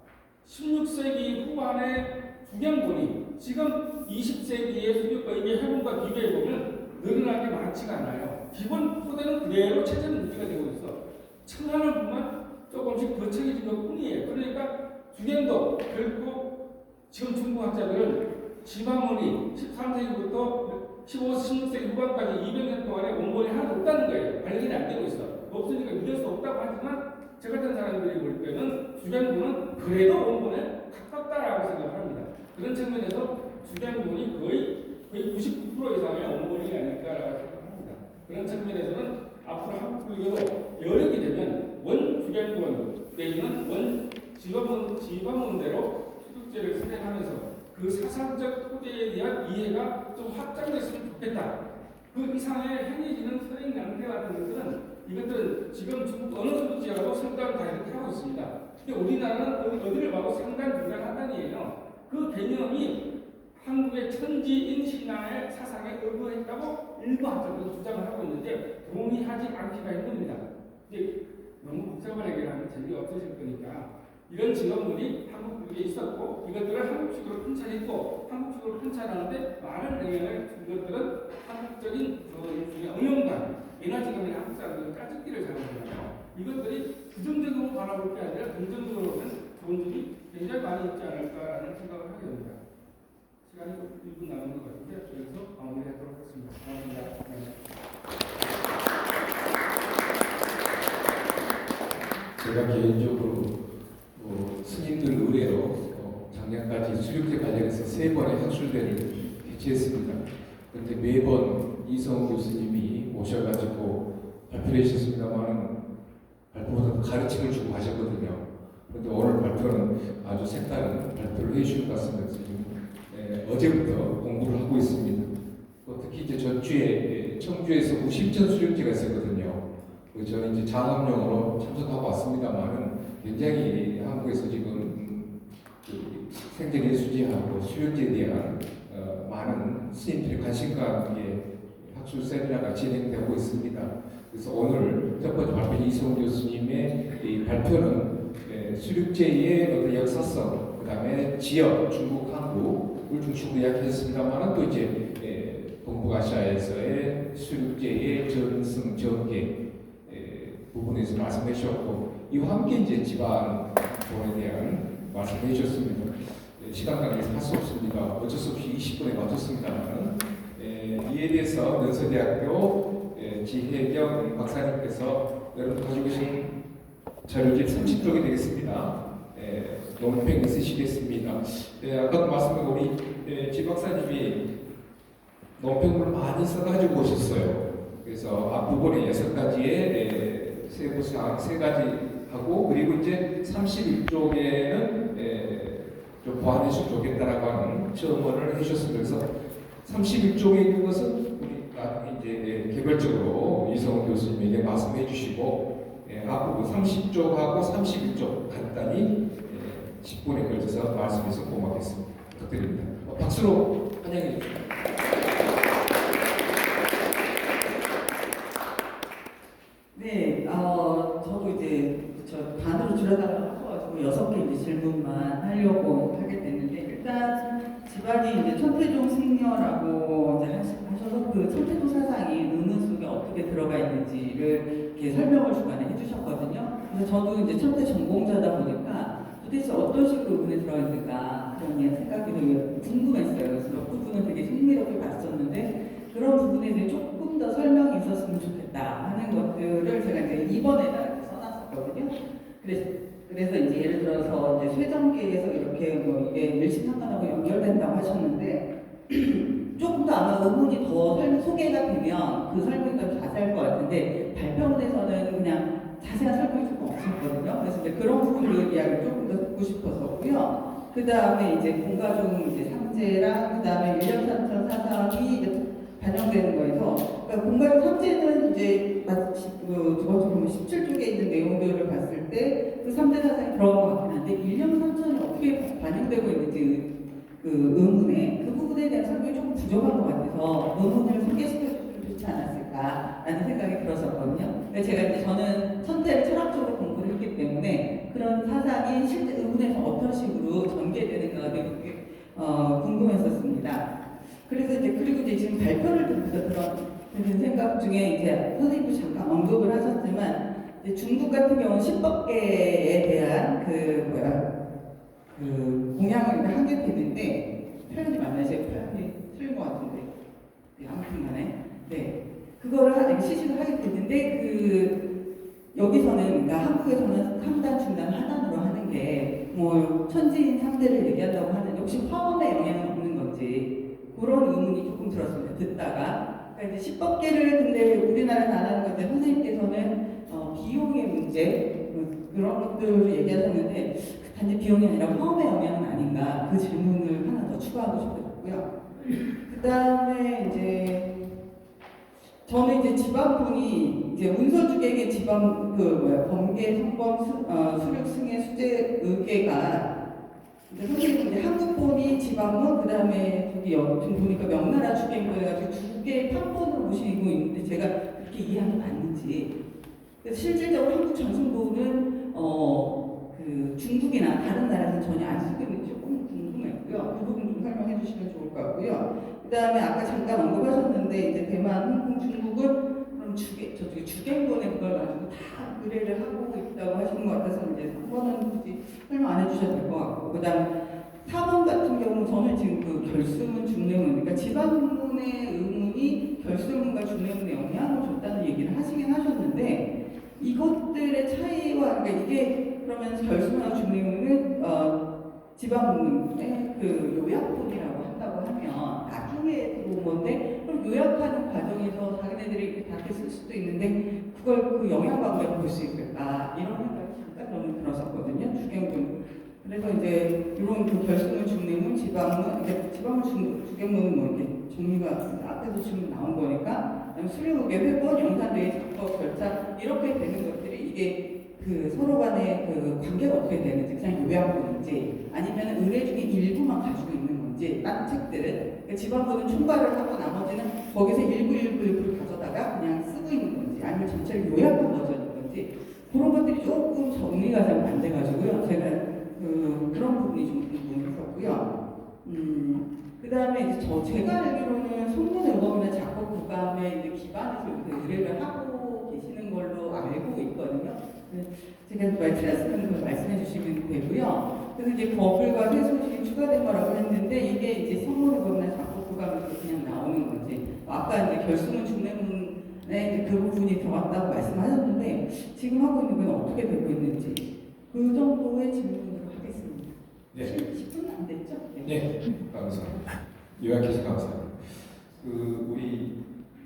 16세기 후반의 주변본이 지금 20세기의 수립의의 해본과 비교해보면 늘어나게 많지가 않아요. 기본 토대는 그대로 체제는 유지가 되고 있어. 청하는 분만 조금씩 거쳐진 것 뿐이에요. 그러니까 주변도 결국 지금 중국 학자들은 지방문이 13세기부터 16세기 후반까지 200년 동안에 원본이 하나도 없다는 거예요. 발견이 안 되고 있어. 없으니까 믿을 수 없다고 하지만 저 같은 사람들이 볼 때는 주변문은 그래도 원본에 가깝다라고 생각합니다. 그런 측면에서 주변문이 거의 99% 이상의 원본이 아닐까라고 생각합니다. 그런 측면에서는 앞으로 한국 불교도 여력이 되면 원 주변본 내지는 지방원대로 소득제를 실행하면서 그 사상적 토대에 대한 이해가 좀 확장됐으면 좋겠다. 그 이상의 행해지는 선행 낭패 같은 것들은 이것들은 지금 중국 어느 소득지하고 상당 다르게 하고 있습니다. 근데 우리나라는 어디를 봐도 상당 불안하다니에요. 그 개념이 한국의 천지인 신앙의 사상에 의거했다고 일부 학자들은 주장을 하고 있는데 동의하지 않기가 힘듭니다. 이제 너무 복잡한 얘기를 하면 재미가 없어질 거니까 이런 직업들이 한국에 있었고 이것들을 한국식으로 편찬했고 한국식으로 편찬하는데 많은 영향을 준 것들은 한국적인 일종의 응용관 에너지감이 한국 사람들은 까짓기를 잘하잖아요. 이것들이 부정적으로 바라볼 게 아니라 긍정적으로는 좋은 점이 굉장히 많이 있지 않을까라는 생각을 하게 됩니다. 시간이 1분 남은 것 같은데 여기서 마무리하도록 하겠습니다. 고맙습니다. 제가 개인적으로 스님들 의뢰로 작년까지 수육제 관련해서 3번의 학술대를 개최했습니다. 그런데 매번 이성우 교수님이 오셔가지고 발표를 해주셨습니다만 발표보다 가르침을 주고 하셨거든요. 그런데 오늘 발표는 아주 색다른 발표를 해주신 것 같습니다. 지금 어제부터 공부를 하고 있습니다. 특히 이제 전주에 청주에서 무심천 수련제가 있었거든요. 저는 이제 장학용으로 참석하고 왔습니다만은 굉장히 한국에서 지금 생전예수제하고 수련제에 대한 많은 스님들의 관심과 함께 학술 세미나가 진행되고 있습니다. 그래서 오늘 첫 번째 발표 이성우 교수님의 이 발표는 수련제의 어떤 역사성, 그 다음에 지역, 중국, 한국을 중심으로 이야기했습니다만은 또 이제 동북아시아에서의 수련제의 전승, 전개 부분에서 말씀해 주셨고 이와 함께 이제 지방 본에 대한 말씀해 주셨습니다. 시간 관계에서 할 수 없습니다. 어쩔 수 없이 20분에 맞췄습니다만 이에 대해서 연세대학교 지혜경 박사님께서 여러분 가지고 계신 자료집 30쪽이 되겠습니다. 논평 있으시겠습니다. 아까도 말씀드린 우리 지 박사님이 논평을 많이 써가지고 오셨어요. 그래서 앞부분에 6가지의 세부사항 3가지 하고 그리고 이제 31쪽에는 좀 보완해주면 좋겠다라고 하는 첨언을 해주셨습니다. 그래서 31쪽에 있는 것은 우리 나중에 이제 개별적으로 이성훈 교수님에게 말씀해 주시고 앞부분 30쪽하고 31쪽 간단히 10분에 걸쳐서 말씀해서 고맙겠습니다. 부탁드립니다. 박수로 환영해 주십시오. 네, 저도 이제 반으로 줄여달라고 해가지고 6개 이제 질문만 하려고 하게 됐는데 일단 집안이 이제 천태종 승려라고 이제 하셔서 그 천태종 사상이 의문 속에 어떻게 들어가 있는지를 이렇게 설명을 중간에 해주셨거든요. 그래서 저도 이제 천태 전공자다 보니까 도대체 어떤 식으로 의문에 들어가 있는가 그런 생각이 되게 궁금했어요. 그래서 그 부분은 되게 흥미롭게 봤었는데 그런 부분에 대해 조금 더 설명이 있었으면 좋겠다 하는 것들을 제가 이제 2번에다 써놨었거든요. 그래서 이제 예를 들어서 이제 쇠전계에서 이렇게 뭐 이게 일신상관하고 연결된다고 하셨는데 조금 더 아마 의문이 더 소개가 되면 그 설명이 더 자세할 것 같은데 발표문에서는 그냥 자세한 설명이 조금 없었거든요. 그래서 이제 그런 부분을 이야기를 조금 더 듣고 싶었었고요. 그 다음에 이제 공가중 이제 삼재랑 그 다음에 일념삼천 사상이 이제 반영되는 거에서 그러니까 공가중 삼재는 이제 마치 두 번째 보면 17쪽에 있는 내용들을 봤을 때 그 삼재 사상이 들어간 것 같긴 한데 일념삼천이 어떻게 반영되고 있는지 그 의문에 그 부분에 대한 설명이 조금 부족한 것 같아서 의문을 소개시켜주면 좋지 않았을까라는 생각이 들었었거든요. 제가 이제 저는 천태를 철학적으로 공부를 했기 때문에 그런 사상이 실제 의문에서 어떤 식으로 전개되는가가 되게 궁금했었습니다. 그래서 이제 그리고 이제 지금 발표를 들으면서 드는 생각 중에 이제 선생님도 잠깐 언급을 하셨지만 이제 중국 같은 경우는 10법계에 대한 공약을 하게 되는데 표현이 맞나요? 제 표현이 틀린 것 같은데 아무튼간에 그거를 시식을 하게 되는데 여기서는 그러니까 한국에서는 3단, 중단, 하단으로 하는 게 뭐 천지인 3대를 얘기한다고 하는데 혹시 화원에 영향이 없는 건지 그런 의문이 조금 들었습니다. 듣다가 그러니까 이제 10법계를 근데 우리나라에서 안 하는 건데 선생님께서는 비용의 문제 그런 것들을 얘기하셨는데 단지 비용이 아니라 화음의 영향은 아닌가 그 질문을 하나 더 추가하고 싶었고요. 그 다음에 이제 저는 이제 지방분이 이제 문서주객의 지방 범계 성범 수륙 승의 수재 의계가 이제 선생님 이제 한국본이 지방문 그다음에 저기 지금 보니까 명나라 주객문 해가지고 두 개의 판본을 모시고 있는데 제가 그렇게 이해하면 맞는지 실질적으로 한국 전승본은 그 중국이나 다른 나라에서 전혀 안 쓰고 있는지 조금 궁금했고요. 그 부분 좀 설명해 주시면 좋을 것 같고요. 그 다음에 아까 잠깐 언급하셨는데 이제 대만, 홍콩, 중국은 그럼 저쪽에 주객본에 그걸 가지고 다 의뢰를 하고 있다고 하시는 것 같아서 이제 3번은 굳이 설명 안 해주셔도 될 것 같고 그 다음에 4번 같은 경우는 저는 지금 그 결승문, 중례문 그러니까 지방문의 의문이 결승문과 중례문에 영향을 줬다는 얘기를 하시긴 하셨는데 이것들의 차이와 그러니까 이게 그러면 결승문하고 중례문은 지방문의 그 요약본이라고 한다고 하면 나중에 들어온 건데 그럼 요약하는 과정에서 자기네들이 밖에 쓸 수도 있는데 그걸 그 영향방법에 볼 수 있을까 이런 생각이 잠깐 저는 들었었거든요. 주객문 그래서 이제 이런 그 결승문, 중례문, 지방문 이제 지방문, 주객문은 뭐 이렇게 종류가 앞에서 지금 나온 거니까 수료국의 회본, 영산대의 작법, 절차 이렇게 되는 것들이 이게 그 서로 간의 그 관계가 어떻게 되는지 그냥 요약본인지 아니면 의뢰 중에 일부만 가지고 있는 건지 다른 책들은 그 지방본은 총괄을 하고 나머지는 거기서 일부를 가져다가 그냥 쓰고 있는 건지 아니면 전체를 요약한 버전인 건지 그런 것들이 조금 정리가 잘 안 돼가지고요. 제가 그런 부분이 좀 궁금했었고요. 그 다음에 이제 제가 알기로는 성문 앨범이나 작곡 부감에 이제 기반해서 의뢰를 하고 계시는 걸로 알고 있거든요. 제가 말씀하시는 걸 말씀해 주시면 되고요. 그래서 이제 버블과 회소식이 추가된 거라고 했는데 이게 이제 성문 앨범이나 작곡 부감에서 그냥 나오는 건지 아까 이제 결승문 중례문에 이제 그 부분이 들어갔다고 말씀하셨는데 지금 하고 있는 건 어떻게 되고 있는지 그 정도의 질문으로 하겠습니다. 네. 10분 안 됐죠? 네, 감사합니다. 요약해서 감사합니다. 우리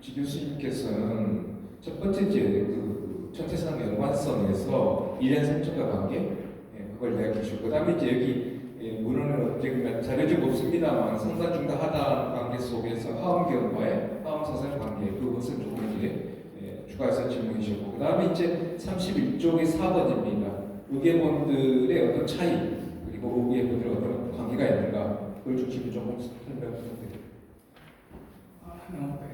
지 교수님께서는 첫 번째 이제 천체상 연관성에서 일련 성적과 관계 그걸 이야기해 주셨고 그다음에 이제 여기 문헌은 어떻게 자료적 없습니다만 상당 중다하다는 관계 속에서 화엄경과의 화엄사상 관계 그것을 조금 이제 추가해서 질문해 주셨고 그다음에 이제 31쪽의 4번입니다. 의계본들의 어떤 차이 그리고 의계본들의 어떤 관계가 있는가 그걸 좀 기분 조금 설명 부탁드립니다. 감사합니다.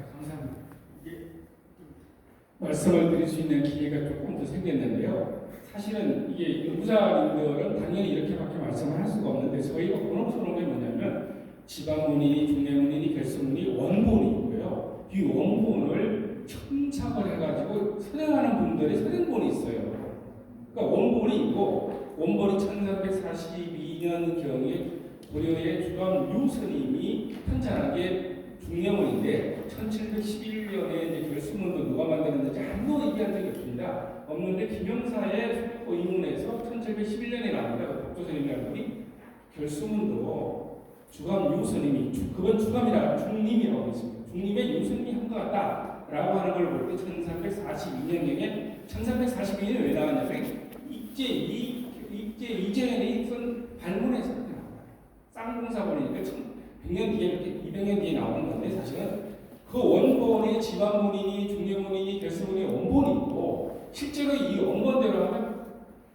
말씀을 드릴 수 있는 기회가 조금 더 생겼는데요. 사실은 이게 연구자님들은 당연히 이렇게밖에 말씀을 할 수가 없는데 저희가 곤혹스러운 게 뭐냐면 지방문이니 중례문이니 결승문이 원본이 있고요. 이 원본을 첨삭을 해가지고 선행하는 분들의 선행본이 있어요. 그러니까 원본이 있고 원본이 1342년경에 고려의 주감 유스님이 편찬한 게 중례문인데 1711년에 이제 결승문도 누가 만들었는지 아무도 얘기한 적이 없습니다. 없는데 김영사의 수도권 이문에서 1711년에 나옵니다. 박조선이라는 분이 결승문도 주감 유스님이 그건 주감이라 중림이라고 했습니다. 중림의 유스님이 한 것 같다라고 하는 걸 볼 때 1342년경에 1342년에 왜 나왔냐면 이재현이 쓴 발문에서 나와요. 쌍공사 보니까 100년 뒤에 이렇게 200년 뒤에 나오는 건데 사실은 그 원본의 지방문이니 중례문이니 결승문이 원본이 있고 실제로 이 원본대로 하면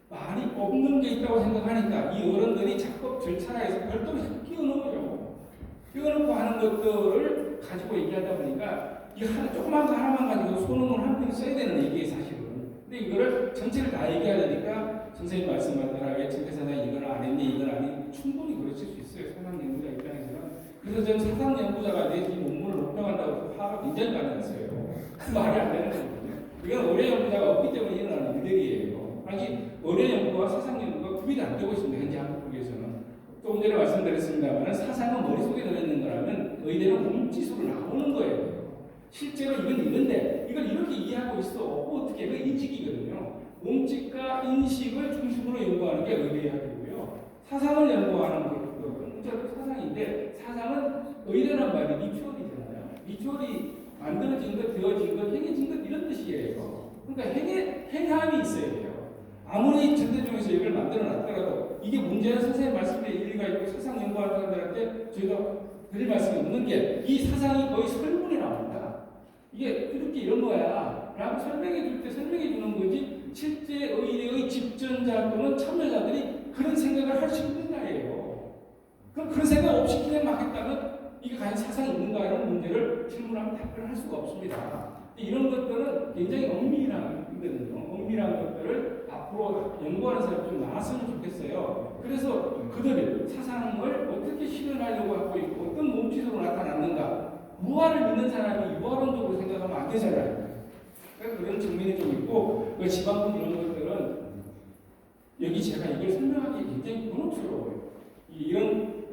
많이 없는 게 있다고 생각하니까 이 어른들이 작법 절차에서 별도로 끼워넣어요. 끼워넣고 하는 것들을 가지고 얘기하다 보니까 이 조그만 거 하나만 가지고 소논문 한 편 써야 되는 얘기예요 사실은. 근데 이거를 전체를 다 얘기해야 되니까 선생님 말씀하더라고요. 청태사상 이건 안 했니 이건 아니 충분히 그러실 수 있어요. 사상 연구자 입장에서는. 그래서 저는 사상 연구자가 내 이 논문을 논평한다고 화가 굉장히 많이 났어요. 말이 안 되는 거거든요. 이건 의뢰 연구자가 없기 때문에 일어나는 일들이에요. 아직 의뢰 연구와 사상 연구가 구별이 안 되고 있습니다. 현재 한국에서는. 조금 전에 말씀드렸습니다만 사상은 머릿속에 들어있는 거라면 의대는 몸짓으로 나오는 거예요. 실제로 이건 이건데 이걸 이렇게 이해하고 있어. 어떻게 그 인식이거든요. 몸짓과 인식을 중심으로 연구하는 게 의대학이고요. 사상을 연구하는 건 사상인데 사상은 의대란 말이 리추얼이잖아요. 리추얼이 만들어진 것, 되어진 것, 행해진 것 이런 뜻이에요. 그러니까 행함이 있어야 돼요. 아무리 전대중에서 이걸 만들어 놨더라도 이게 문제는 선생님 말씀에 일리가 있고 사상 연구하는 사람들한테 저희가 드릴 말씀이 없는 게 이 사상이 거의 설문에 나옵니다. 이게 이렇게 이런 거야 라고 설명해 줄 때 설명해 주는 거지 실제 의례의 집전자 또는 참여자들이 그런 생각을 할 수 있는가예요. 그럼 그런 생각 없이 그냥 막했다면 이게 과연 사상이 있는가라는 문제를 질문하면 답변을 할 수가 없습니다. 이런 것들은 굉장히 엄밀한 거거든요. 엄밀한 것들을 앞으로 연구하는 사람이 좀 나왔으면 좋겠어요. 그래서 그들이 사상을 어떻게 실현하려고 하고 있고 어떤 몸짓으로 나타났는가. 무화를 믿는 사람이 유화론적으로 생각하면 안 되잖아요. 그러니까 그런 측면이 좀 있고 그 지방분 이런 것들은 여기 제가 이걸 설명하기 굉장히 번혹스러워요. 이거는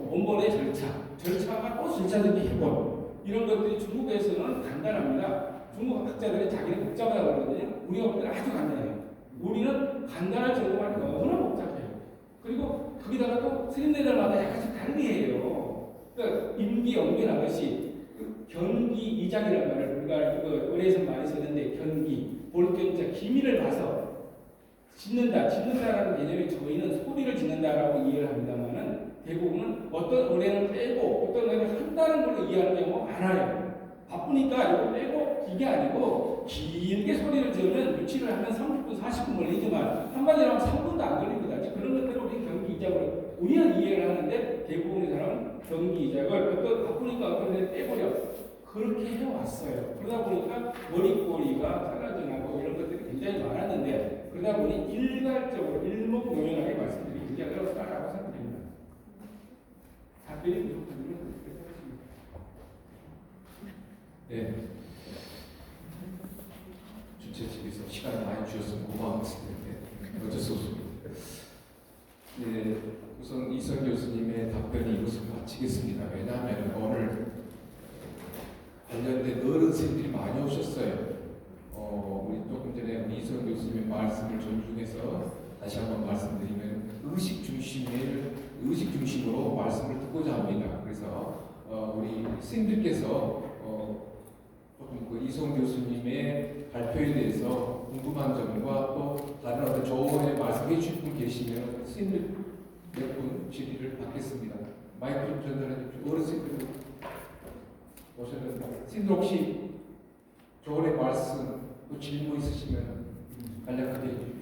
원본의 절차가 또 절차적인 해본 이런 것들이 중국에서는 간단합니다. 중국 학자들이 자기는 복잡하다고 그러거든요. 우리가 볼 때는 아주 간단해요. 우리는 간단할 정도만 너무나 복잡해요. 그리고 거기다가 또 스님네들마다 약간씩 다르게 해요. 그러니까 임기 엄기라는 것이 견기 이작이라는 말을 우리가 의례에서 많이 쓰는데 견기, 볼견자 기미를 봐서 짓는다라는 개념이 저희는 소리를 짓는다라고 이해를 합니다만은 대부분은 어떤 의례는 빼고 어떤 의례는 한다는 걸로 이해하는 경우가 많아요. 바쁘니까 이거 빼고 이게 아니고 길게 소리를 지으면 유치를 하면 30분, 40분 걸리지만 한마디로 하면 3분도 안 걸립니다. 그런 것들을 우리 경기 이작으로 우리는 이해를 하는데 대부분의 사람은 경기 이작을 어떤 바쁘니까 어떤 데 빼버려 그렇게 해왔어요. 그러다 보니까 머리꼬리가 사라져나고 이런 것들이 굉장히 많았는데 그러다 보니 일괄적으로 일목요연하게 말씀드리기 굉장히 어렵다라고 생각합니다. 답변이 부족하면 그렇게 하겠습니다. 네. 주최 측에서 시간을 많이 주셨으면 고마웠을 텐데 어쩔 수 없습니다. 네, 우선 이성 교수님의 답변이 이것을 마치겠습니다. 왜냐하면 오늘 관련된 어른 선생님들이 많이 오셨어요. 우리 조금 전에 이성 교수님의 말씀을 존중해서 다시 한번 말씀드리면 의식 중심으로 말씀을 듣고자 합니다. 그래서 우리 선생님들께서 조금 그 이성 교수님의 발표에 대해서 궁금한 점과 또 다른 어떤 조언에 말씀해 주실 분 계시면 선생님들 몇 분 질의를 받겠습니다. 마이크 좀 전달해 주십시오. 어른 선생님들 오셨는데 선생님들 혹시 조언의 말씀 또 질문 있으시면 간략하게 해주십시오.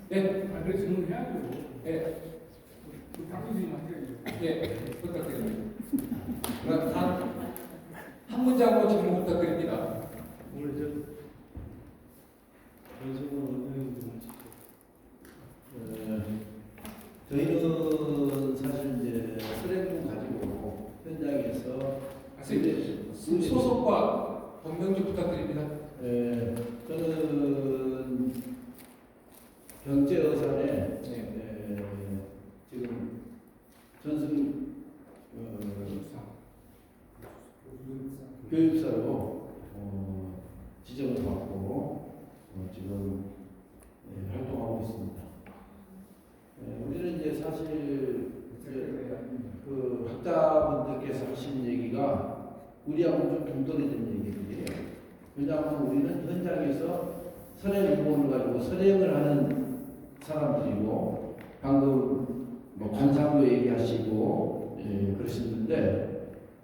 네, 안 그래 질문해야죠. 네, 박교수님한테 네, 부탁드립니다. 그럼 한 문장으로 질문 부탁드립니다. 오늘 저희는 사실 이제 쓰레기를 가지고 현장에서 소속과 본명좀 부탁드립니다. 저는 경제의사에 네. 지금 전승 교육사로 지정을 받고 지금 활동하고 있습니다. 우리는 이제 사실 그 학자분들께서 하신 얘기가 우리하고는 좀 동떨어진 얘기들이에요. 왜냐하면 우리는 현장에서 선행 인본을 가지고 선행을 하는 사람들이고 방금 뭐 관상도 얘기하시고 그러시는데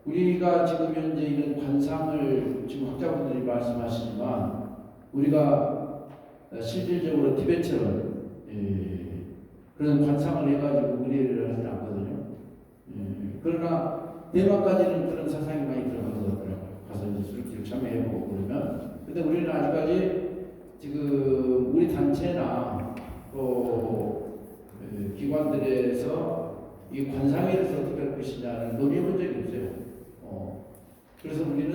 우리가 지금 현재 있는 관상을 지금 학자분들이 말씀하시지만 우리가 실질적으로 티베트처럼 그런 관상을 해가지고 의뢰를 하지 않거든요. 그러나 대만까지는 그런 사상이 많이 들어가더라고요. 가서 이제 술기를 참여해보고 그러면. 근데 우리는 아직까지 지금 우리 단체나 또 기관들에서 이 관상에 대해서 어떻게 할 것이냐는 논의해본 적이 없어요. 그래서 우리는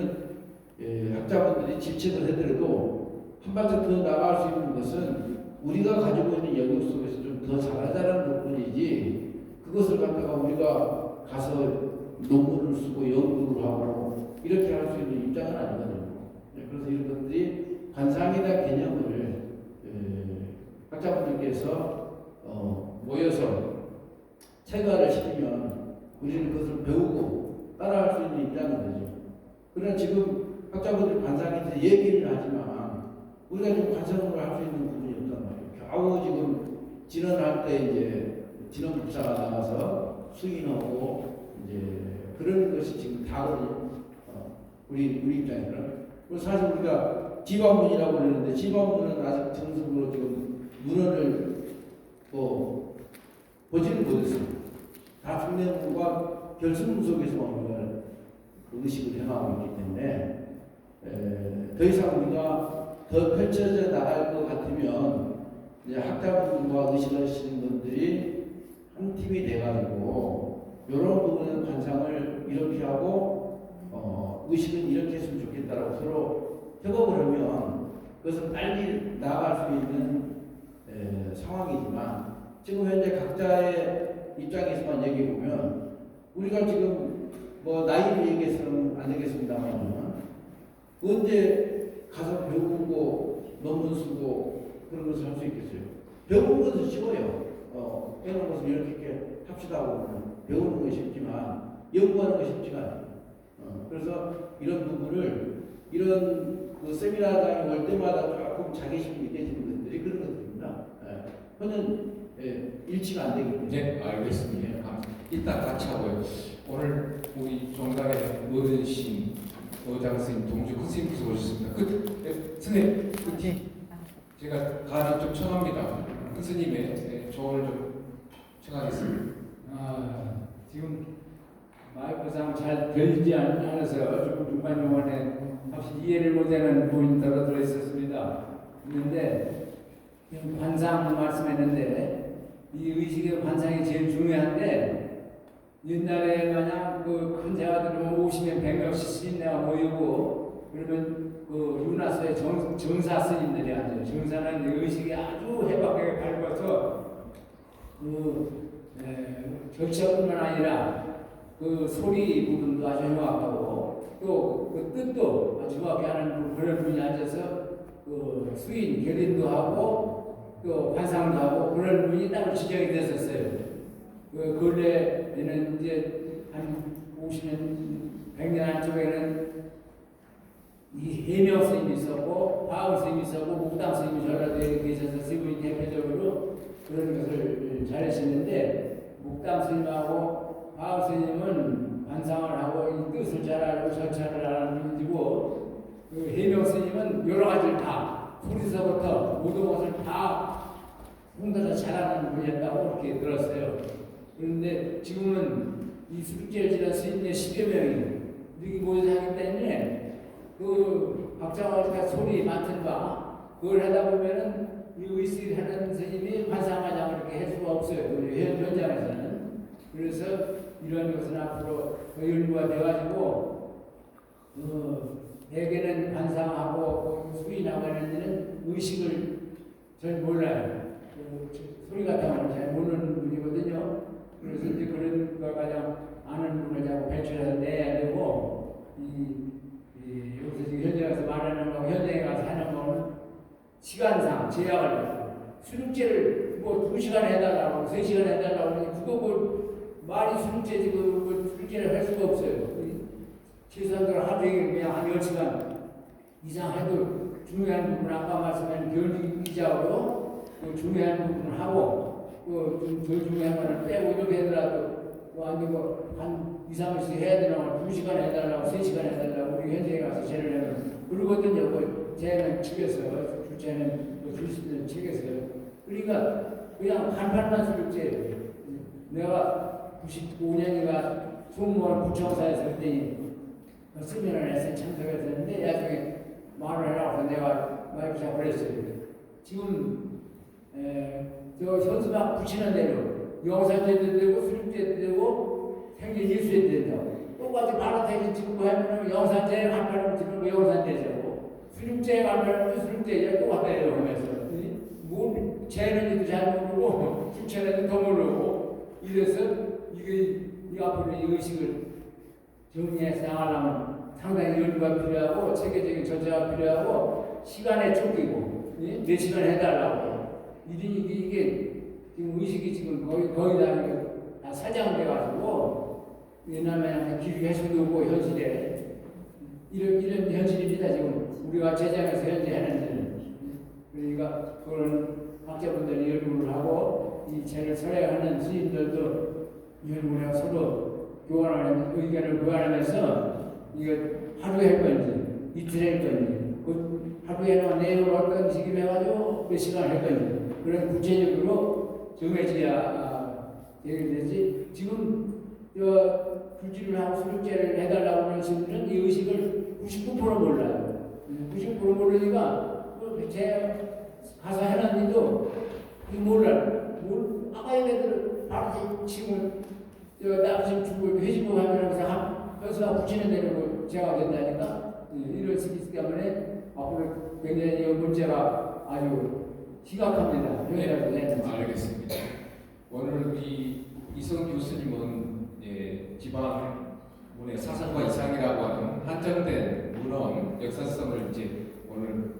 학자분들이 질책을 해더라도 한 발짝 더 나아갈 수 있는 것은 우리가 가지고 있는 영역 속에서 좀 더 잘하자는 것뿐이지 그것을 갖다가 우리가 가서 논문을 쓰고 연구를 하고 이렇게 할 수 있는 입장은 아니거든요. 그래서 이런 것들이 관상에 대한 개념을 학자분들께서 모여서 체가를 시키면 우리는 그것을 배우고 따라할 수 있는 입장인 거죠. 그러나 지금 학자분들이 관상에 대해서 얘기를 하지만 우리가 좀 관상으로 할 수 있는 부분이 없단 말이에요. 겨우 지금 진언할 때 이제 진언 법사가 나와서 수인하고 이제 그런 것이 지금 다거든요. 우리 입장에서는. 그리고 사실 우리가 지방문이라고 그러는데 지방문은 아직 정석으로 지금 문헌을 뭐 보지는 못했어요. 다 중대문과 결승문 속에서만 우리가 의식을 행하고 있기 때문에 더 이상 우리가 더 펼쳐져 나갈 것 같으면 이제 학자분들과 의식하시는 분들이 한 팀이 돼가지고 이런 부분의 관상을 이렇게 하고 의식은 이렇게 했으면 좋겠다라고 서로 협업을 하면 그것은 빨리 나아갈 수 있는 상황이지만 지금 현재 각자의 입장에서만 얘기해 보면 우리가 지금 뭐 나이를 얘기해서는 안 되겠습니다만 언제 가서 배우고 논문 쓰고 그런 것을 할 수 있겠어요? 배우는 것은 쉬워요. 배우는 것을 이렇게 합시다 하고 배우는 것이 쉽지만 연구하는 것이 쉽지가 않아요. 그래서 이런 부분을 이런 그 세미나장에 올 때마다 조금 자기심이 깨지는 것들이 그런 것들입니다. 그거는 일치가 안 되기 때문에. 네, 알겠습니다. 이따 같이 하고요. 오늘 우리 종강의 어르신, 어장 스님, 동주 큰 스님께서 오셨습니다. 선생님, 제가 가를 좀 청합니다. 큰 스님의 조언을 좀 청하겠습니다. 지금 마이크상 잘 들리지 않아서 조금 중간중간에 확실히 이해를 못하는 부분이 들어 있었습니다. 그런데 지금 관상 말씀했는데 이 의식의 관상이 제일 중요한데 옛날에 만약 그 큰 제가들은 50명 100명씩 스님네가 모이고 그러면 그 윤화소에 정사 스님들이 앉아요. 정사는 의식이 아주 해박하게 밝아서 절차뿐만 아니라 그 소리 부분도 아주 정확하고 또 그 뜻도 아주 정확히 하는 그런 분이 앉아서 그 수인 결인도 하고 또 관상도 하고 그런 분이 따로 지정이 됐었어요. 그 근래에는 이제 한 50년, 100년 안쪽에는 이 해명 스님이 있었고 화음 스님이 있었고 목담 스님이 전라도에 계셔서 스님이 대표적으로 그런 것을 잘하시는데 목담 스님하고 화음 스님은 관상을 하고 이 뜻을 잘 알고 절차를 아는 분이고 그 해명 스님은 여러 가지를 다 소리서부터 모든 것을 다 혼자서 잘하는 분이었다고 그렇게 들었어요. 그런데 지금은 이 수립제를 지난 스님의 10여 명이 여기 모여서 하기 때문에 그 박자와 소리 맡은 바 그걸 하다 보면은 이 의식을 하는 스님이 관상마냥 그렇게 할 수가 없어요. 우리 현장에서는. 그래서 이런 것은 앞으로 더 연구가 돼가지고 대개는 관상하고 수인하고 하는 데는 의식을 잘 몰라요. 소리 같은 걸 잘 모르는 분이거든요. 그래서 이제 그런 걸 가장 아는 분을 자꾸 배출해서 내야 되고 여기서 지금 현장에서 말하는 거, 현장에 가서 하는 거는 시간상 제약을 해요. 수능제를 뭐 2시간 해달라고 3시간 해달라고 하니 그거 뭐 말이 수능제 지금 뭐 수능제를 할 수가 없어요. 최소한적으로 하루 종일 그냥 한 10시간 이상 해도 중요한 부분 아까 말씀한 결의자로 그 중요한 부분을 하고 좀 덜 중요한 거는 빼고 이렇게 하더라도 한 2, 3일씩 해야 되나 2시간 해달라고 3시간 해달라고 우리 현장에 가서 제를 하면 그러거든요. 뭐 쟤는 측에서 주체는 주시는 측에서요. 그러니까 그냥 한판만 수립제예요. 내가 95년인가 총무원 부청사에서 그랬더니 세미나를 해서 참석했었는데 나중에 말을 하라고 내가 마이크 잡고 그랬어요. 지금 저 현수막 붙이는 대로 영산제도 되고 수립제도 되고 생계일수제도 된다고 똑같이 마라테지 찍고 하면 영산제 한판을 찍는 거 영산제죠. 수립제 한판을 수립제죠. 똑같아요. 하면서 뭐 재는지도 잘 모르고 수체는지도 더 모르고 이래서 이 앞으로 이 의식을 정리해서 나가려면 상당히 연구가 필요하고 체계적인 절차가 필요하고 시간에 쫓기고 몇 시간 해달라고 이게 지금 의식이 지금 거의 다 사장돼가지고 옛날에 기획 해수도 없고 현실에 이런 현실입니다. 지금 우리가 제장에서 현재 하는 일은. 그러니까 그런 학자분들이 연구를 하고 이 죄를 설해하는 스님들도 연구를 해서 서로 교환하면서 의견을 교환하면서 이거 하루에 할 건지 이틀에 할 건지 그 하루에는 내일 어떤 시기로 해가지고 몇 시간 할 건지 그런 구체적으로 정해져야 되지. 지금 불지를 하고 수료죄를 해달라고 하는 분들은 이 의식을 99% 몰라요. 99% 모르니까 제 가서 해놨는데도 몰라요. 아까 얘기들 바로 지금 나 지금 죽고 회식고 하면서 여기서 붙이는 데는 제가 된다니까 이럴 수 있기 때문에 앞으로 굉장히 이 문제가 아주 심각합니다. 네, 알겠습니다. 오늘 우리 이성 교수님은 지방문의 사상과 이상이라고 하는 한정된 문헌 역사성을 이제 오늘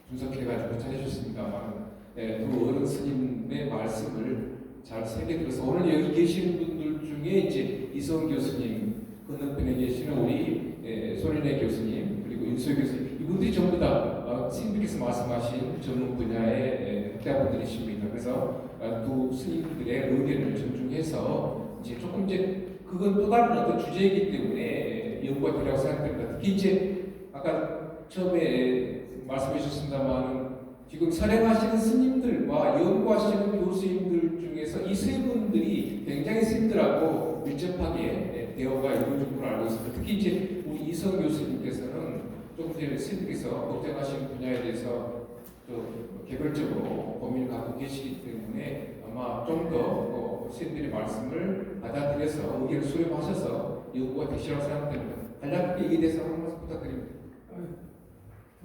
분석해가지고 전해주셨습니다만, 두 어른 스님의 말씀을 잘 새겨들어서 오늘 여기 계시는 분들 중에 이제 이성 교수님, 건너편에 계시는 우리 손인혜 교수님, 그리고 윤수 교수님, 이분들이 전부 다 스님께서 말씀하신 전문 분야의 학자분들이십니다. 그래서 두 스님들의 의견을 존중해서 이제 조금 이제 그건 또 다른 어떤 주제이기 때문에 연구가 되라고 생각됩니다. 특히 이제 아까 처음에 말씀해 주셨습니다만 지금 선행하시는 스님들과 연구하시는 교수님들 중에서 이 세 분들이 굉장히 스님들하고 밀접하게 대화가 이루어진 걸로 알고 있습니다. 특히 이제 우리 이성 교수님께서는 조금 전에 스님께서 걱정하시는 분야에 대해서 또 개별적으로 고민을 갖고 계시기 때문에 아마 좀 더 스님들의 말씀을 받아들여서 의견을 수렴하셔서 연구가 되시라고 생각됩니다. 간략하게 이에 대해서 한 말씀 부탁드립니다.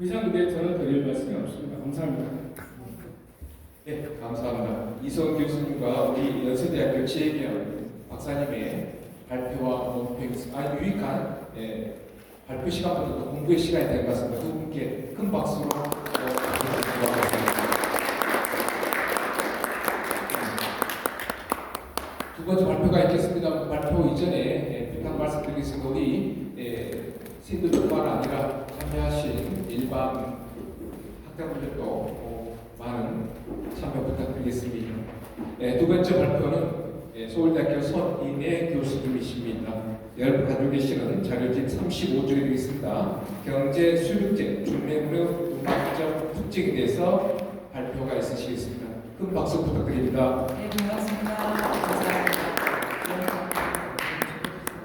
이상 근데 저는 드릴 말씀이 없습니다. 감사합니다. 네, 감사합니다. 이성 교수님과 우리 연세대학교 지혜계열 박사님의 발표와 논평 아주 유익한 발표 시간보다 또 공부의 시간이 될 것 같습니다. 두 분께 큰 박수로 부탁드립니다. 두 번째 발표가 있겠습니다. 발표 이전에 부탁 말씀드리겠습니다. 우리 스님들뿐만 아니라 참여하신 일반 학자분들도 많은 참여 부탁드리겠습니다. 두 번째 발표는 서울대학교 손인혜 교수님이십니다. 여러분 가지고 계시는 자료집 35쪽에 되겠습니다. 경제 수륙제 중매무료 음악적 특징에 대해서 발표가 있으시겠습니다. 큰 박수 부탁드립니다. 네, 반갑습니다.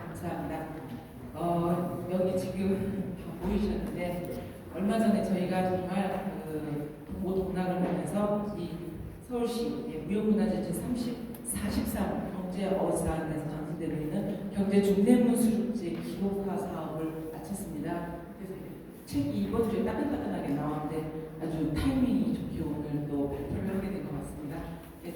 감사합니다. 여기 지금 다 보이셨는데 얼마 전에 저희가 정말 동고 동락을 하면서 이 서울시 무형문화재 43 경제어산에서 전시되고 있는 경제 중대문 수륙제 기록화 사업을 마쳤습니다. 그래서 책이 이번 주에 따끈따끈하게 나왔는데 아주 타이밍이 좋게 오늘 또 발표를 하게 된 것 같습니다.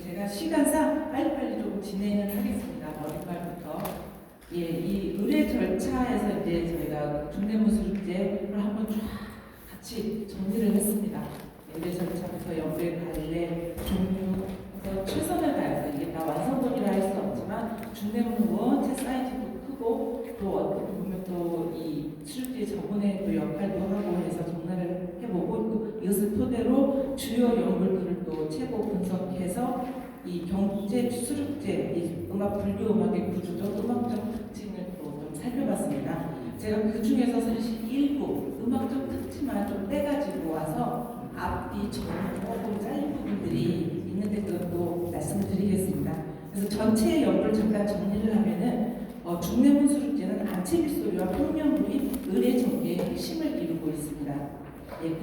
제가 시간상 빨리빨리 좀 진행을 하겠습니다. 머릿말부터. 이 의뢰 절차에서 이제 저희가 중대문 수륙제를 한번 쫙 같이 정리를 했습니다. 의뢰 절차부터 연배, 관례, 종류, 최선을 다해서 이게 다 완성본이라 할 수 없지만 중대문은 원체 사이즈도 크고 또 어떻게 보면 또 이 수륙제 저번에 또 역할도 하고 해서 정리를 해보고 또 이것을 토대로 주요 연물들을 또 최고 분석해서 이 경제 수륙제, 이 불교 음악의 구조적 음악적 특징을 또 좀 살펴봤습니다. 제가 그 중에서 사실 일부 음악적 특징만 좀 떼가지고 와서 앞뒤 조금 짧은 부분들이 있는데 그것도 말씀을 드리겠습니다. 그래서 전체 연구를 잠깐 정리를 하면은 중내문 수륙제는 안채 빗소리와 평면물이 의뢰 전개의 핵심을 이루고 있습니다.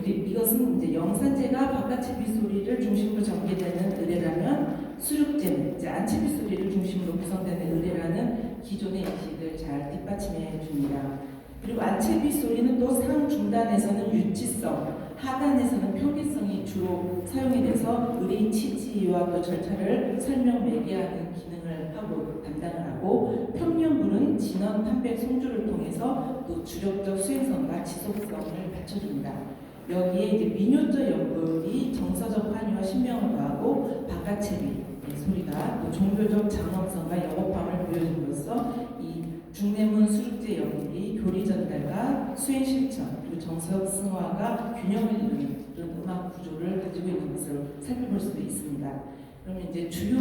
그리고 이것은 이제 영산제가 바깥채 빗소리를 중심으로 전개되는 의뢰라면 수륙제는 이제 안채 빗소리를 중심으로 구성되는 의뢰라는 기존의 인식을 잘 뒷받침해 줍니다. 그리고 안채 빗소리는 또 상중단에서는 유치성, 하단에서는 표기성이 주로 사용이 돼서 의뢰인 취지와 또 절차를 설명 매개하는 기능을 하고 담당을 하고 평면물은 진원, 탄백, 송주를 통해서 또 주력적 수행성과 지속성을 받쳐줍니다. 여기에 이제 민요적 연불이 정서적 환희와 신명을 더하고 바깥 바가체리 소리가 또 종교적 장엄성과 영업함을 보여줌으로써 이 중내문 수륙제 연기, 교리 전달과 수행 실천, 그리고 정석 승화가 균형을 이루는 그런 음악 구조를 가지고 있는 것을 살펴볼 수도 있습니다. 그러면 이제 주요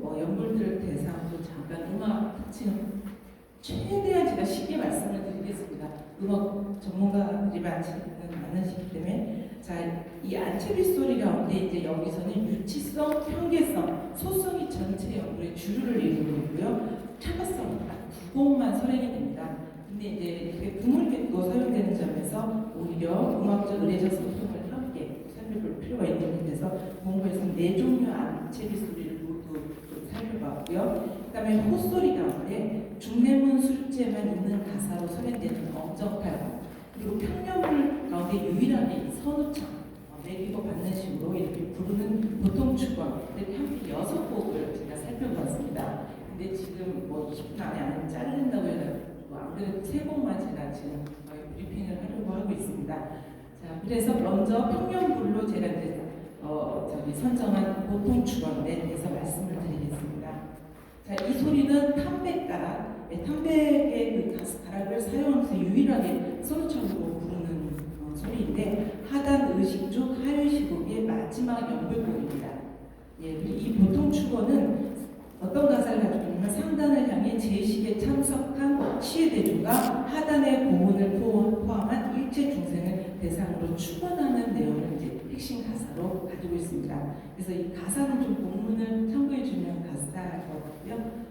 연불들 대상으로 잠깐 음악 특징 최대한 제가 쉽게 말씀을 드리겠습니다. 음악 전문가들이 많으시기 때문에 자, 이 안채비 소리 가운데 이제 여기서는 유치성, 편계성, 소성이 전체 연불의 주류를 이루고 있고요. 차가성, 구곡만 설행이 됩니다. 근데 이제 이렇게 드물게 사용되는 점에서 오히려 음악적 의례적 소통을 함께 살펴볼 필요가 있는 데서 공부에서 4종류 안채비 소리를 모두 좀 살펴봤고요. 그 다음에 호소리 가운데 중내문 수륙제만 있는 가사로 설행되는 엄정팔, 그리고 평년물 가운데 유일하게 선우창, 매기고 받는 식으로 이렇게 부르는 보통 축원, 이렇게 함께 6곡을 제가 살펴봤습니다. 근데 지금 뭐 20분 안에 안 자른다고 해가지고 안 그래도 3곡만 제가 지금 브리핑을 하려고 하고 있습니다. 자, 그래서 먼저 평년물로 제가 이제 선정한 보통 축원에 대해서 말씀을 드리겠습니다. 자, 이 소리는 탐백가락, 탐백의 그 가락을 사용하면서 유일하게 선우창으로 부르는 소리인데 하단 의식주 하유시곡의 마지막 연불곡입니다. 예, 이 보통 축원은 어떤 가사를 가지고 있냐면 상단을 향해 제식에 참석한 시의대주가 하단의 고문을 포함한 일체 중생을 대상으로 축원하는 내용을 이제 핵심 가사로 가지고 있습니다. 그래서 이 가사는 좀 본문을 참고해 주면 가사거든요.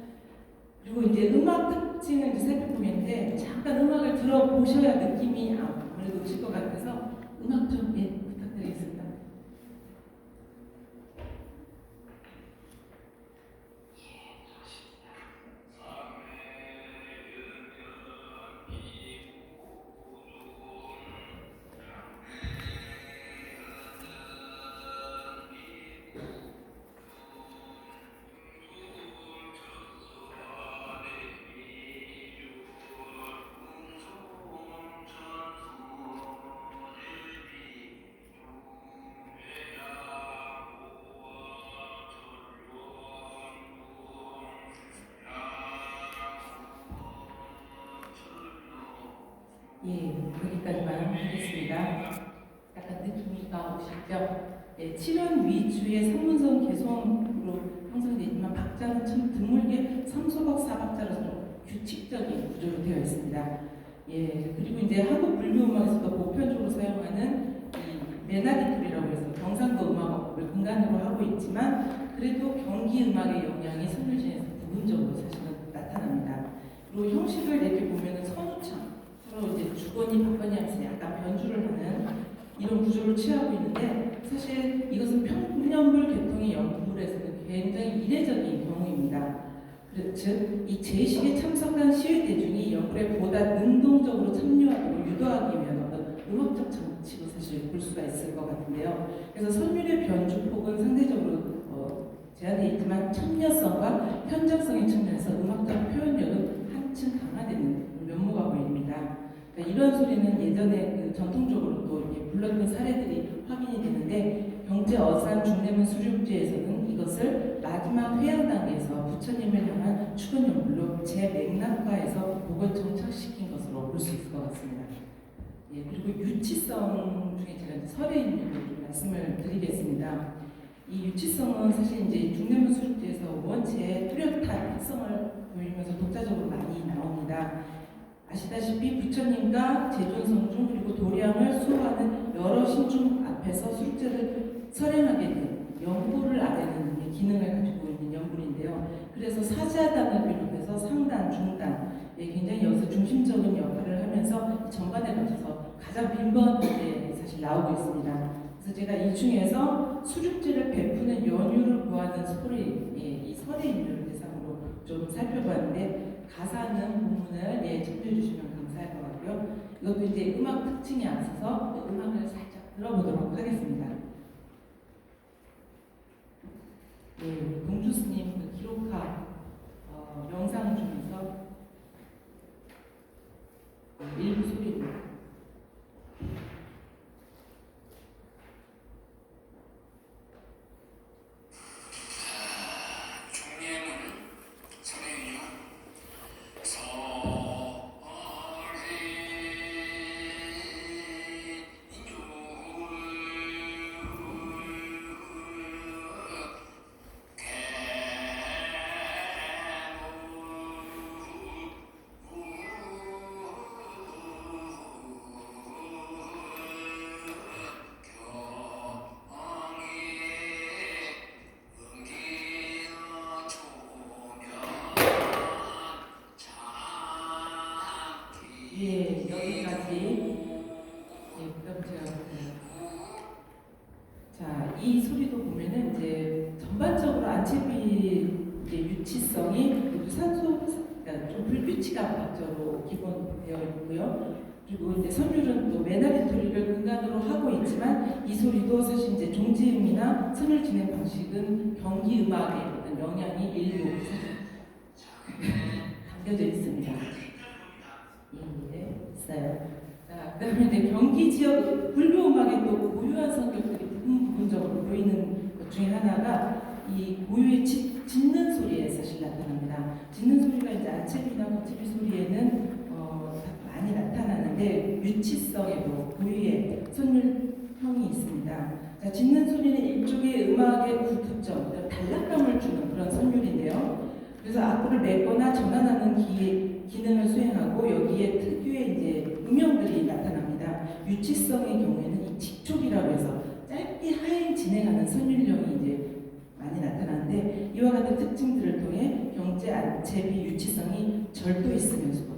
그리고 이제 음악 특징을 이제 살펴보겠는데 잠깐 음악을 들어보셔야 느낌이 아무래도 오실 것 같아서 음악 좀 부탁드리겠습니다. 예, 여기까지만 하겠습니다. 약간 느낌이가 오시죠? 예, 7원 위주의 성문성 개성으로 형성되어 있지만 박자는 참 드물게 3소박 4박자로 규칙적인 구조로 되어 있습니다. 예, 그리고 이제 한국 불교음악에서도 보편적으로 사용하는 이 메나디툴이라고 해서 경상도 음악을 근간으로 하고 있지만 그래도 경기 음악의 영향이 선율진에서 부분적으로 사실은 나타납니다. 그리고 형식을 이렇게 보면은 선우창 서로 이제 주거니 받거니 하면서 약간 변주를 하는 이런 구조를 취하고 있는데 사실 이것은 평년불 계통의 연불에서는 굉장히 이례적인 경우입니다. 즉, 이 제식에 참석한 시의대중이 연불에 보다 능동적으로 참여하고 유도하기 위한 어떤 음악적 장치로 사실 볼 수가 있을 것 같은데요. 그래서 선율의 변주폭은 상대적으로 제한되어 있지만 참여성과 현장성의 측면에서 음악적 표현력은 한층 강화되는 면모가 보입니다. 그러니까 이런 소리는 예전에 그 전통적으로 또 이렇게 불렀던 사례들이 확인이 되는데 경제 어산 중내문 수륙제에서는 이것을 마지막 회양 단계에서 부처님을 향한 축원연불로 제 맥락과에서 복을 정착시킨 것으로 볼 수 있을 것 같습니다. 예, 그리고 유치성 중에 제가 설의 의미를 좀 말씀을 드리겠습니다. 이 유치성은 사실 이제 중내문 수륙제에서 원체 뚜렷한 특성을 보이면서 독자적으로 많이 나옵니다. 아시다시피 부처님과 제존성중 그리고 도량을 수호하는 여러 신중 앞에서 수륙제를 설행하게 된 연불을 아뢰는 기능을 가지고 있는 연불인데요. 그래서 사자단을 비롯해서 상단, 중단 굉장히 여기서 중심적인 역할을 하면서 전반에 걸쳐서 가장 빈번하게 사실 나오고 있습니다. 그래서 제가 이 중에서 수륙제를 베푸는 연유를 구하는 소리, 이 설의 인류를 대상으로 좀 살펴봤는데 가사는 본문을 참조해 주시면 감사할 것 같고요. 이것도 이제 음악 특징에 앞서서 음악을 살짝 들어보도록 하겠습니다. 예, 공주 스님 그 기록한 영상 중에서 일부 소리입니다. 유치성이 모두 그러니까 좀 불규칙한 박자로 기본되어 있고요. 그리고 이제 선율은 또 메나리 소리를 근간으로 하고 있지만 이 소리도 사실 이제 종지음이나 선율 진행 방식은 경기 음악의 어떤 영향이 일부 담겨져 있습니다. 예, 있어요. 자, 그다음에 이제 경기 지역 불교 음악의 또 고유한 성격들이 부분적으로 보이는 것 중에 하나가 이 고유의 짖는 소리에 사실 나타납니다. 짖는 소리가 이제 아체비나 거체비 소리에는 많이 나타나는데 유치성에도 고유의 선율형이 있습니다. 자, 짖는 소리는 일종의 음악의 구두점, 단락감을 주는 그런 선율인데요. 그래서 악보를 메거나 전환하는 기능을 수행하고 여기에 특유의 이제 음영들이 나타납니다. 유치성의 경우에는 이 직촉이라고 해서 짧게 하행 진행하는 선율형이 이제 많이 나타나는데 이와 같은 특징들을 통해 경제 안채비 유치성이 절도 있으면서도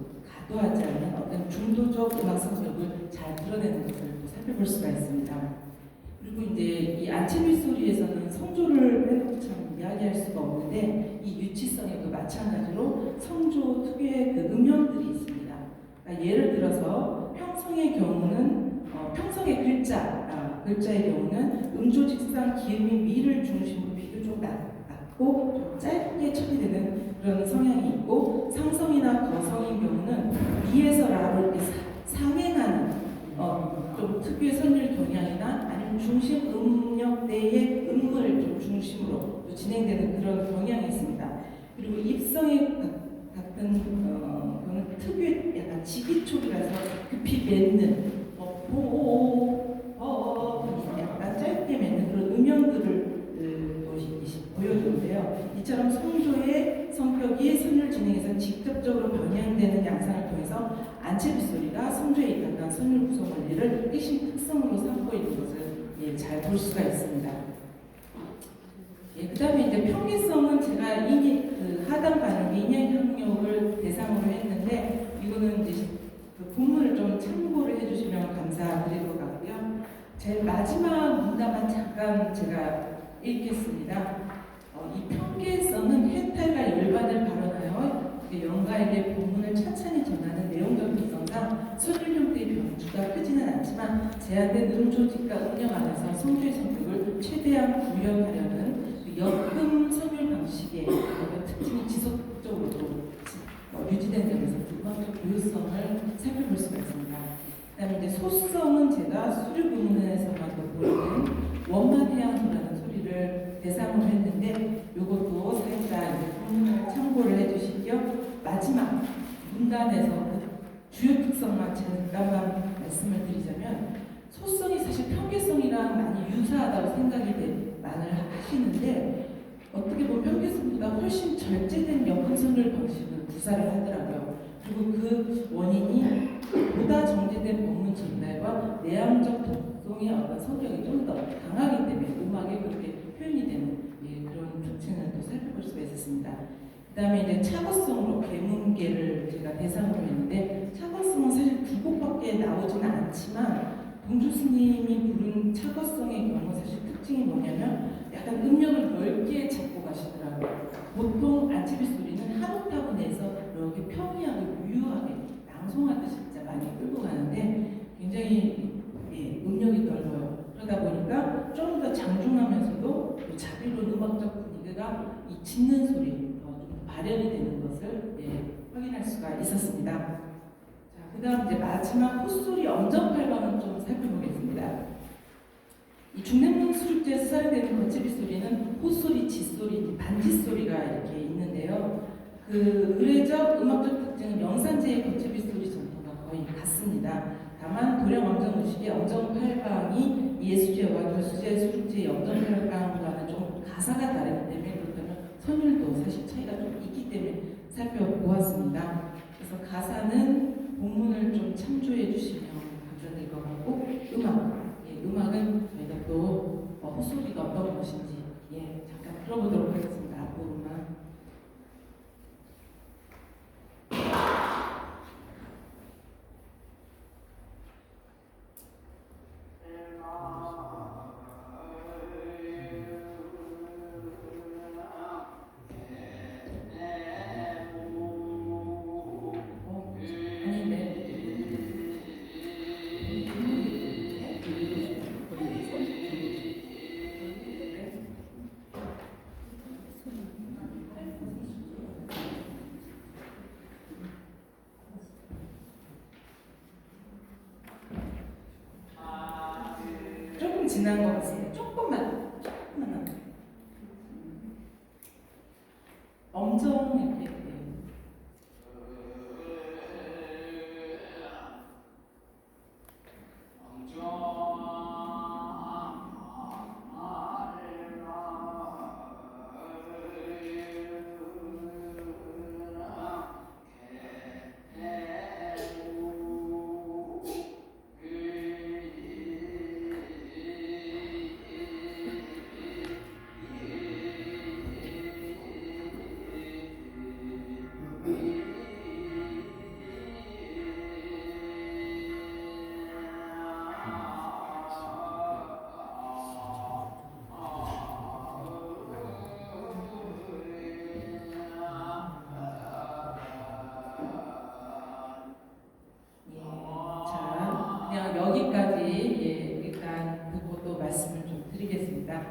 과도하지 않은 어떤 중도적 음악 성격을 잘 드러내는 것을 또 살펴볼 수가 있습니다. 그리고 이제 이 안채비 소리에서는 성조를 빼놓고 참 이야기할 수가 없는데 이 유치성에도 마찬가지로 성조 특유의 그 음영들이 있습니다. 그러니까 예를 들어서 평성의 경우는 평성의 글자의 경우는 음조직상 기음이 미를 중심으로 비교적 낮고 좀 짧게 처리되는 그런 성향이 있고 상성이나 거성인 경우는 미에서 라로 이렇게 상행하는 좀 특유의 선율 경향이나 아니면 중심 음역대의 음을 좀 중심으로 또 진행되는 그런 경향이 있습니다. 그리고 입성의 같은 거는 특유의 약간 지기촉이라서 급히 맺는 약간 짧게 맺는 그런 음영들을 보여주는데요. 이처럼 성조의 성격이 선율 진행에서 직접적으로 방향되는 양상을 통해서 안채비 소리가 성조에 입각한 선율 구성 원리를 핵심 특성으로 삼고 있는 것을 잘 볼 수가 있습니다. 그 다음에 이제 평기성은 제가 하단 반응 인양향력을 대상으로 했는데 이거는 이제 그 본문을 좀 참고를 해주시면 감사드릴 것 같고요. 제일 마지막 문단만 잠깐 제가 읽겠습니다. 이 평계성은 해탈과 열반을 발언하여 영가에게 본문을 찬찬히 전하는 내용적 특성상 선율 형태의 변주가 크지는 않지만 제한된 음조직과 음영 안에서 성조의 성격을 최대한 구현하려는 그 역음 선율 방식의 특징이 지속적으로 유지된 점에서 음악적 고유성을 살펴볼 수가 있습니다. 그다음에 이제 소성은 제가 수류 부문에서만 보이는 원만해양소라는 소리를 대상으로 했는데 이것도 살짝 부문을 참고를 해주시고요. 마지막 문단에서 그 주요 특성만 잠깐만 말씀을 드리자면 소성이 사실 평계성이랑 많이 유사하다고 생각이 많이 하시는데 어떻게 보면 평계성보다 훨씬 절제된 역음선율 방식을 구사를 하더라고요. 그리고 그 원인이 보다 정제된 법문 전달과 내향적 독성의 어떤 성격이 좀 더 강하기 때문에 음악에 그렇게 표현이 되는 그런 특징을 또 살펴볼 수가 있었습니다. 그 다음에 이제 차고성으로 계문계를 제가 대상으로 했는데 차고성은 사실 두 곡밖에 나오지는 않지만 동주 스님이 부른 차고성의 경우 사실 특징이 뭐냐면 약간 음역을 넓게 잡고 가시더라고요. 보통 안채비 소리는 한 옥타브 내서 이렇게 평이하고 유효하게 낭송하듯이 진짜 많이 끌고 가는데 굉장히 음역이 넓어요. 그러다 보니까 좀 더 장중하면서도 자비로운 음악적 분위기가 이 짖는 소리 좀 발현이 되는 것을 확인할 수가 있었습니다. 자, 그다음 이제 마지막 콧소리 엄정팔방을 좀 살펴보겠습니다. 이 중냉문 수줍제에서 사용되는 거치비 소리는 콧소리, 짖소리, 반짖소리가 이렇게 있는데요. 그 의례적 음악적 특징은 영산제의 거치비 소리 전통과 거의 같습니다. 다만 도량엄정의식의 엄정팔방이 예수제와 결수제, 수줍제의 엄정팔방과는 좀 가사가 다르기 때문에 그렇다면 선율도 사실 차이가 좀 있기 때문에 살펴보았습니다. 그래서 가사는 본문을 좀 참조해 주시면 감사될 것 같고 음악은 저희가 또 헛소리가 어떤 것인지 잠깐 들어보도록 하겠습니다. 앞부분만. 지난 것 같습니다. 조금만. 엄청 이렇게. 그냥 여기까지 일단 그것도 말씀을 좀 드리겠습니다.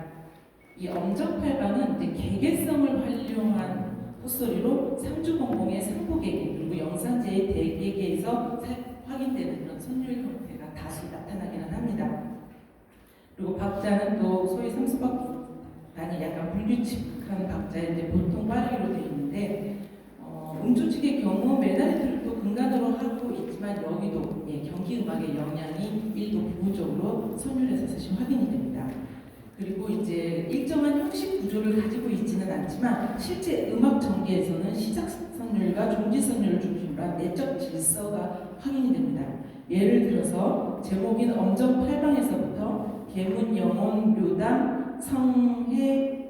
이 엄정팔방은 이제 개개성을 활용한 콧소리로 상주공공의 상부개개 그리고 영산제의 대개개에서 확인되는 그런 선율 형태가 다수 나타나기는 합니다. 그리고 박자는 또 소위 삼수박단이 약간 불규칙한 박자에 이제 보통 빠르기로 되어 있는데 음조칙의 경우 메다리트를 또 근간으로 하고 있지만 여기도 경기 음악의 영향이 일도 부분적으로 선율에서 사실 확인이 됩니다. 그리고 이제 일정한 형식 구조를 가지고 있지는 않지만 실제 음악 전개에서는 시작 선율과 종지 선율을 중심으로 한 내적 질서가 확인이 됩니다. 예를 들어서 제목인 엄정팔방에서부터 계문, 영혼, 묘당, 성해,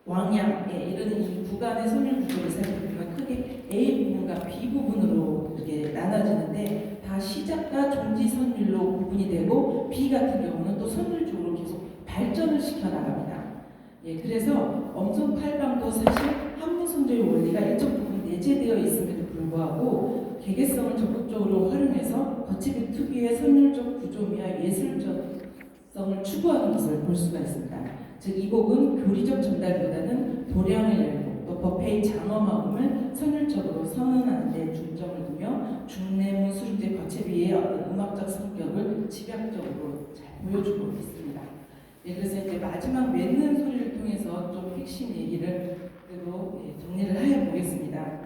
왕양에 이르는 이 구간의 선율 구조를 살펴보면 크게 A 부분과 B 부분으로 이렇게 나눠지는데 다 시작과 종지 선율로 구분이 되고 B 같은 경우는 또 선율적으로 계속 발전을 시켜 나갑니다. 그래서 엄정팔방도 사실 한문선조의 원리가 일정 부분 내재되어 있음에도 불구하고 개개성을 적극적으로 활용해서 거치비 특유의 선율적 구조미와 예술적성을 추구하는 것을 볼 수가 있습니다. 즉 이 곡은 교리적 전달보다는 도량을 열고 또 법회의 장엄함을 선율적으로 선언하는 데 중점을 두며 중내문 수중제 거체비의 어떤 음악적 성격을 집약적으로 잘 보여주고 있습니다. 그래서 이제 마지막 맺는 소리를 통해서 좀 핵심 얘기를 그래도 정리를 해 보겠습니다.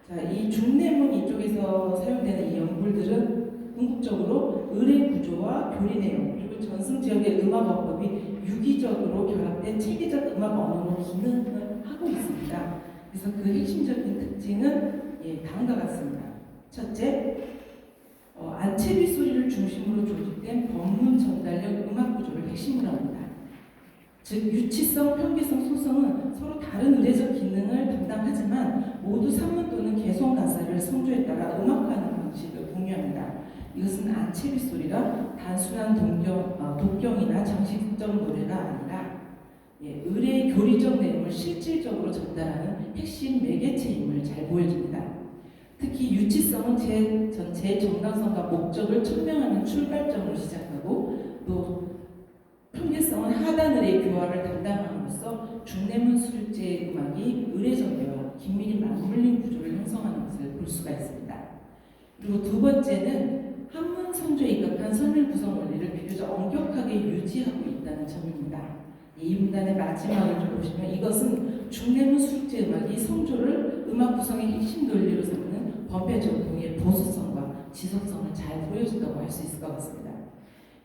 자, 이 중내문 이쪽에서 사용되는 이 연불들은 궁극적으로 의례 구조와 교리 내용 그리고 전승 지역의 음악 어법이 유기적으로 결합된 체계적 음악 언어로 기능을 하고 있습니다. 그래서 그 핵심적인 특징은 다음과 같습니다. 첫째, 안채비 소리를 중심으로 조직된 법문 전달력 음악 구조를 핵심으로 합니다. 즉 유치성, 편기성, 소성은 서로 다른 의례적 기능을 담당하지만 모두 산문 또는 개성 가사를 성조에 따라 음악화하는 방식을 공유합니다. 이것은 안채비 소리가 단순한 독경이나 정식적 노래가 아니라 의례의 교리적 내용을 실질적으로 전달하는 핵심 매개체임을 잘 보여줍니다. 특히 유치성은 제 전체의 정당성과 목적을 천명하는 출발점으로 시작하고 또 편기성은 하단 의례 교화를 담당함으로써 중내문 수립제의 음악이 의례 전개와 긴밀히 맞물린 구조를 형성하는 것을 볼 수가 있습니다. 그리고 두 번째는 한문 선조에 입각한 선율 구성 원리를 비교적 엄격하게 유지하고 있다는 점입니다. 이 문단의 마지막을 좀 보시면 이것은 중내문 수립제 음악이 성조를 음악 구성의 핵심 논리로 삼는 범패 전통의 보수성과 지속성을 잘 보여준다고 할 수 있을 것 같습니다.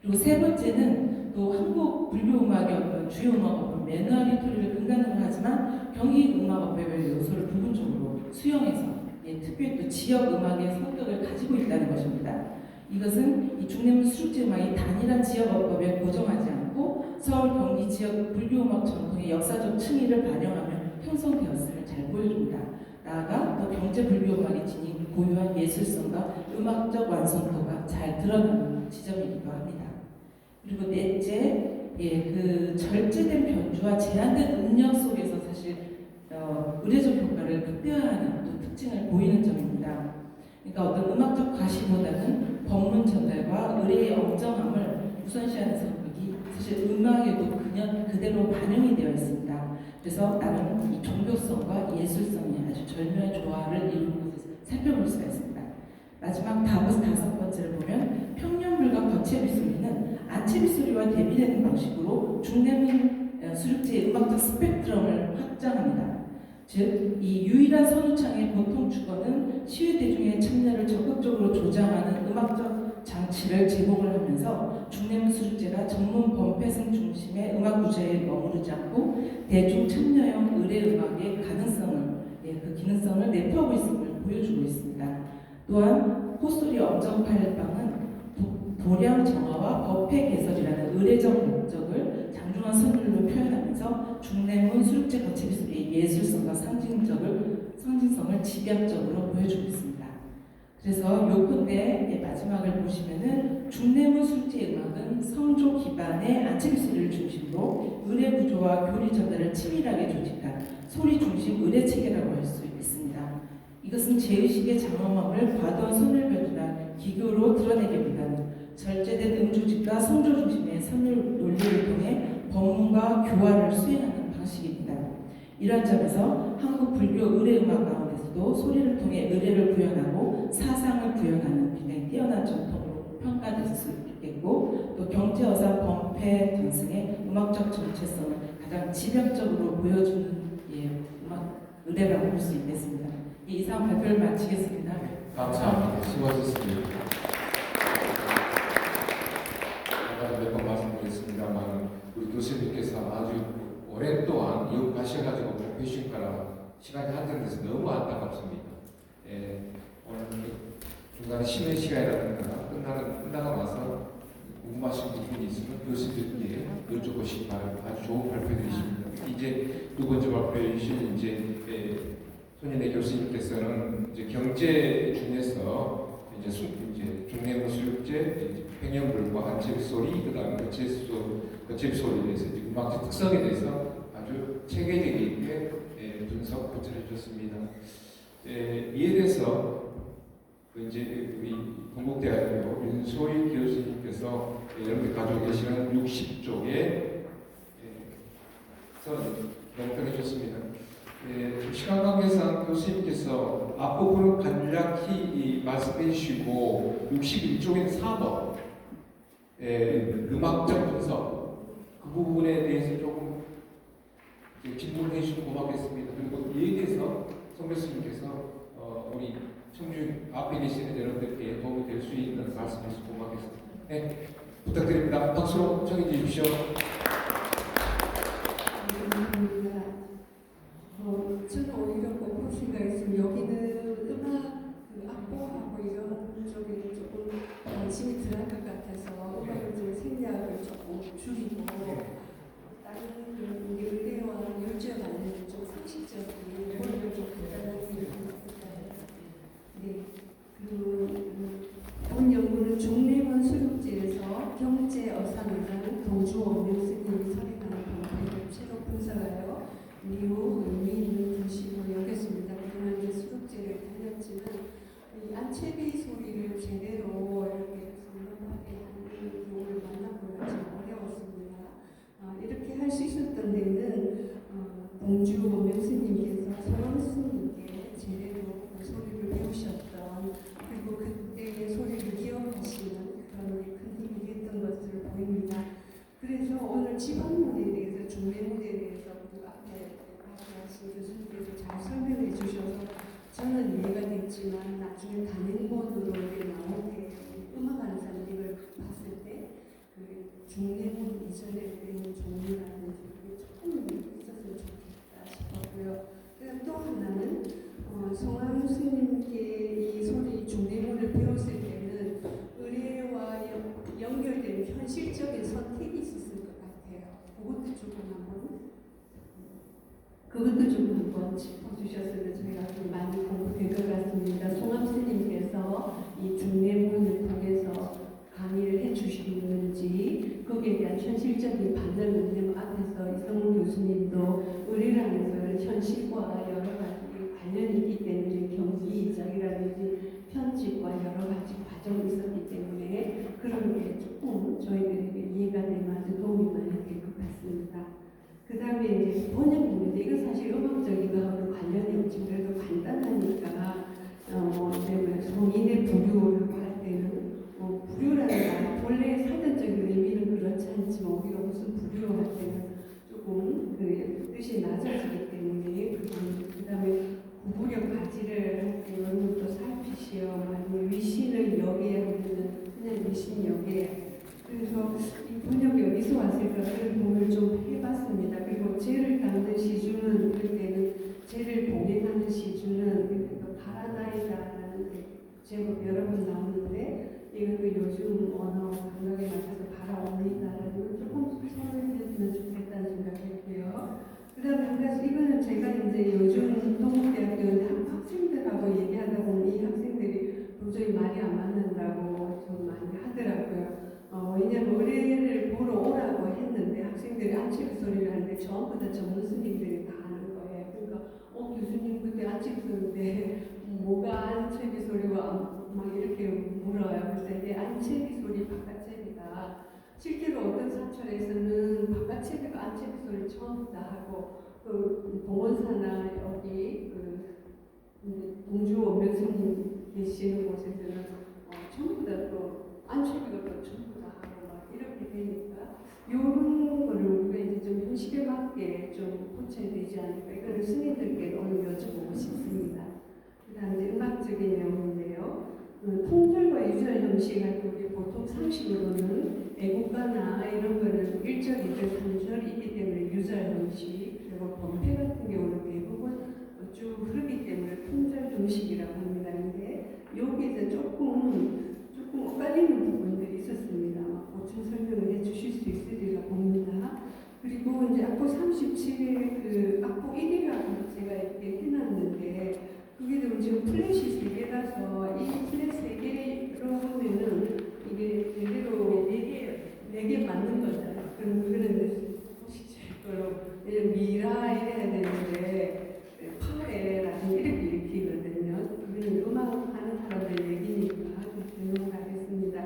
그리고 세 번째는 또 한국 불교 음악의 어떤 주요 음악업은 매너리토리를 근간으로 하지만 경기 음악업의 요소를 부분적으로 수용해서 특유의 또 지역 음악의 성격을 가지고 있다는 것입니다. 이것은 이 중내문 수립제 음악이 단일한 지역 어법에 고정하지 않고 서울 경기 지역 불교음악 전통의 역사적 층위를 반영하며 형성되었음을 잘 보여줍니다. 나아가 또 경제 불교음악이 지닌 고유한 예술성과 음악적 완성도가 잘 드러나는 지점이기도 합니다. 그리고 넷째, 그 절제된 변주와 제한된 음력 속에서 사실 의례적 효과를 극대화하는 또 특징을 보이는 점입니다. 그러니까 어떤 음악적 과시보다는 법문 전달과 의례의 엄정함을 우선시하는 성격이 사실 음악에도 그대로 반영이 되어 있습니다. 그래서 나름 이 종교성과 예술성이 아주 절묘한 조화를 이루는 것을 살펴볼 수가 있습니다. 마지막 다섯 번째를 보면 평년불과 거체비 소리는 안채비 소리와 대비되는 방식으로 중내문 수륙제의 음악적 스펙트럼을 확장합니다. 즉, 이 유일한 선우창의 보통 주거는 시위 대중의 참여를 적극적으로 조장하는 음악적 장치를 제공을 하면서 중내문 수륙제가 전문 범패성 중심의 음악 구조에 머무르지 않고 대중 참여형 의뢰 음악의 가능성을 그 기능성을 내포하고 있음을 보여주고 있습니다. 또한 콧소리 엄정팔방은 도량 정화와 법회 개설이라는 의례적 목적을 장중한 선율로 표현하면서 중내문 수륙제 거치비 소리의 예술성과 상징성을 집약적으로 보여주고 있습니다. 그래서 요컨대 마지막을 보시면은 중내문 수륙제 음악은 성조 기반의 안채비 소리를 중심으로 의례 구조와 교리 전달을 치밀하게 조직한 소리 중심 의례 체계라고 할 수 있습니다. 이것은 제의식의 장엄함을 과도한 선율변이나 기교로 드러내기보다는 절제된 음조직과 성조 중심의 선율 논리를 통해 법문과 교화를 수행하는 방식입니다. 이런 점에서 한국 불교 의례음악 가운데서도 소리를 통해 의례를 구현하고 사상을 구현하는 굉장히 뛰어난 전통으로 평가될 수 있겠고, 또 경제어사 범패 등승의 음악적 정체성을 가장 집약적으로 보여주는 음악 의례라고 볼 수 있겠습니다. 이상 발표를 마치겠습니다. 감사합니다. 수고하셨습니다. 아까 몇 번 말씀드렸습니다만 우리 교수님께서 아주 오랫동안 이어가셔가지고 발표하시니까 시간이 한정돼서 너무 안타깝습니다. 오늘 중간에 쉬는 시간이라든가 끝나고 나서 궁금하신 부분이 있으면 교수님께 여쭤보시기 바랍니다. 아주 좋은 발표들이십니다. 이제 두 번째 발표이신 이제 손인혜 교수님께서는 이제 경제 중에서 이제 중내문 수륙제, 횡령불과 안채비 소리, 그다음에 거치비 소리에 대해서 음악적 특성에 대해서 아주 체계적이게 분석 고찰해 주셨습니다. 이에 대해서 이제 우리 동국대학교 윤소희 교수님께서 여러분들 가지고 계시는 60쪽에 영평해 주셨습니다. 시간 관계상 교수님께서 앞부분은 간략히 말씀해 주시고 61쪽인 4번 음악적 분석 그 부분에 대해서 조금 질문을 해주시면 고맙겠습니다. 그리고 이에 대해서 송 교수님께서 우리 청주 앞에 계시는 여러분들께 도움이 될 수 있는 말씀해 주시면 고맙겠습니다. 네, 부탁드립니다. 박수로 청해 주십시오. 저는 오히려 꼭 생각했으면 여기는 음악 악보하고 이런 쪽에 조금 관심이 덜할 것 같아서 음악을 좀 생략을 조금 줄이고 다른 우리 의례와 열주에 맞는 좀 상식적인 원리를 좀 간단하게 있습니다. 네, 본 연구는 중내문 수륙지에서 경제 어산이라는 동주 원명 스님이 설립하는 방법을 최종 분석하여 이후 의미 있는 분식으로 여겼습니다. 그동안 이제 수록제를 다녔지만 이 안채비 소리를 제대로 이렇게 선명하게 하는 경우를 만나보기가 좀 어려웠습니다. 이렇게 할 수 있었던 데는 동주 원명 스님께서 서영 스님께 제대로 그 소리를 배우셨던, 그리고 그때의 소리를 기억하시는 그런 큰 힘이 됐던 것을 보입니다. 그래서 오늘 지방문에 대해서 중매문에 대해서 교수님께서 잘 설명해 주셔서 저는 이해가 됐지만 나중에 단행본으로 나올 때 음악하는 사람들을 봤을 때 그 중내문 이전에 되는 종류라든지 그게 조금 있었으면 좋겠다 싶었고요. 또 하나는 성황 스님께 이 소리 중내문을 배웠을 때는 의례와 연결된 현실적인 선택이 있었을 것 같아요. 그것도 좀 한번 짚어주셨으면 저희가 좀 많이 공부될 것 같습니다. 송암 스님께서 이 중내문을 통해서 강의를 해주시는지 거기에 대한 현실적인 반응을 앞에서 이성훈 교수님도 의례라는 것은 현실과 여러 가지 관련이 있기 때문에 경기 이작이라든지 편집과 여러 가지 과정이 있었기 때문에 그런 게 조금 저희들에게 이해가 되면 아주 도움이 많이 될 것 같습니다. 그 다음에 이제 번역문인데 이거 사실 음악적인 거하고 관련이 없지 그래도 간단하니까 성인의 부류라고 할 때는 부류라는 말 원래 사전적인 의미는 것은 불효할 때는 조금 그 뜻이 낮아지기 때문에 그다음에 구부려 가지를 할 때 이런 것도 살피시오. 만약에 위신을 여기에 하면은 그냥 위신 여기에. 그래서 이 번역이 어디서 왔을까 그런 고민을 좀 해봤습니다. 그리고 죄를 닦는 시주는 그럴 때는 죄를 봉행하는 시주는 바라나이다라는 제목 여러 번 나오는데 이것도 요즘 언어 감각에 맞춰서 바라옵니다라는 걸 조금 설명했으면 좋겠다는 생각했고요. 그 다음에 한 가지 이거는 제가 이제 요즘 동국대학교 학생들하고 얘기하다 보면 이 학생들이 도저히 말이 안 맞는다고 좀 많이 하더라고요. 왜냐면 의뢰를 보러 오라고 했는데 학생들이 안치기 소리를 하는데 전부 다 전문 스님들이 다 하는 거예요. 그러니까 교수님 그때 안치기 소리인데 뭐가 안치기 소리와 막 이렇게 물어요. 그래서 이게 안치기 소리 바깥채비다. 실제로 어떤 사찰에서는 바깥채비가 안치기 소리를 전부 다 하고 그 봉원사나 여기 동주 원명스님 계시는 곳에서는 전부 다 또 안치기가 또 전부 다 하고 막 이렇게 되니까 이런 거를 우리가 이제 좀 현실에 맞게 좀 고쳐야 되지 않을까. 이거는 스님들께 오늘 여쭤보고 싶습니다. 그 다음에 음악적인 내용인데요. 통절과 유절 형식할 때 우리 보통 상식으로는 애국가나 이런 거는 1절, 2절, 3절이 있기 때문에 유절 형식, 그리고 범패 같은 경우는 대부분 쭉 흐르기 때문에 통절 형식이라고 합니다. 근데 여기서 조금 엇갈리는 부분들이 있었습니다. 보충 설명을 해주실 수 있으리라 봅니다. 그리고 이제 악보 37일 그 악보 1이라고 제가 이렇게 해놨는데 그게 지금 플랫이 3개라서 이 플랫 3개로 하면은 이게 제대로 4개 맞는 거잖아요. 그런데 보시죠. 미라 이래야 되는데 파레라든지 이렇게 읽히거든요. 우리는 음악 하는 사람들 얘기니까 좀 넘어가겠습니다.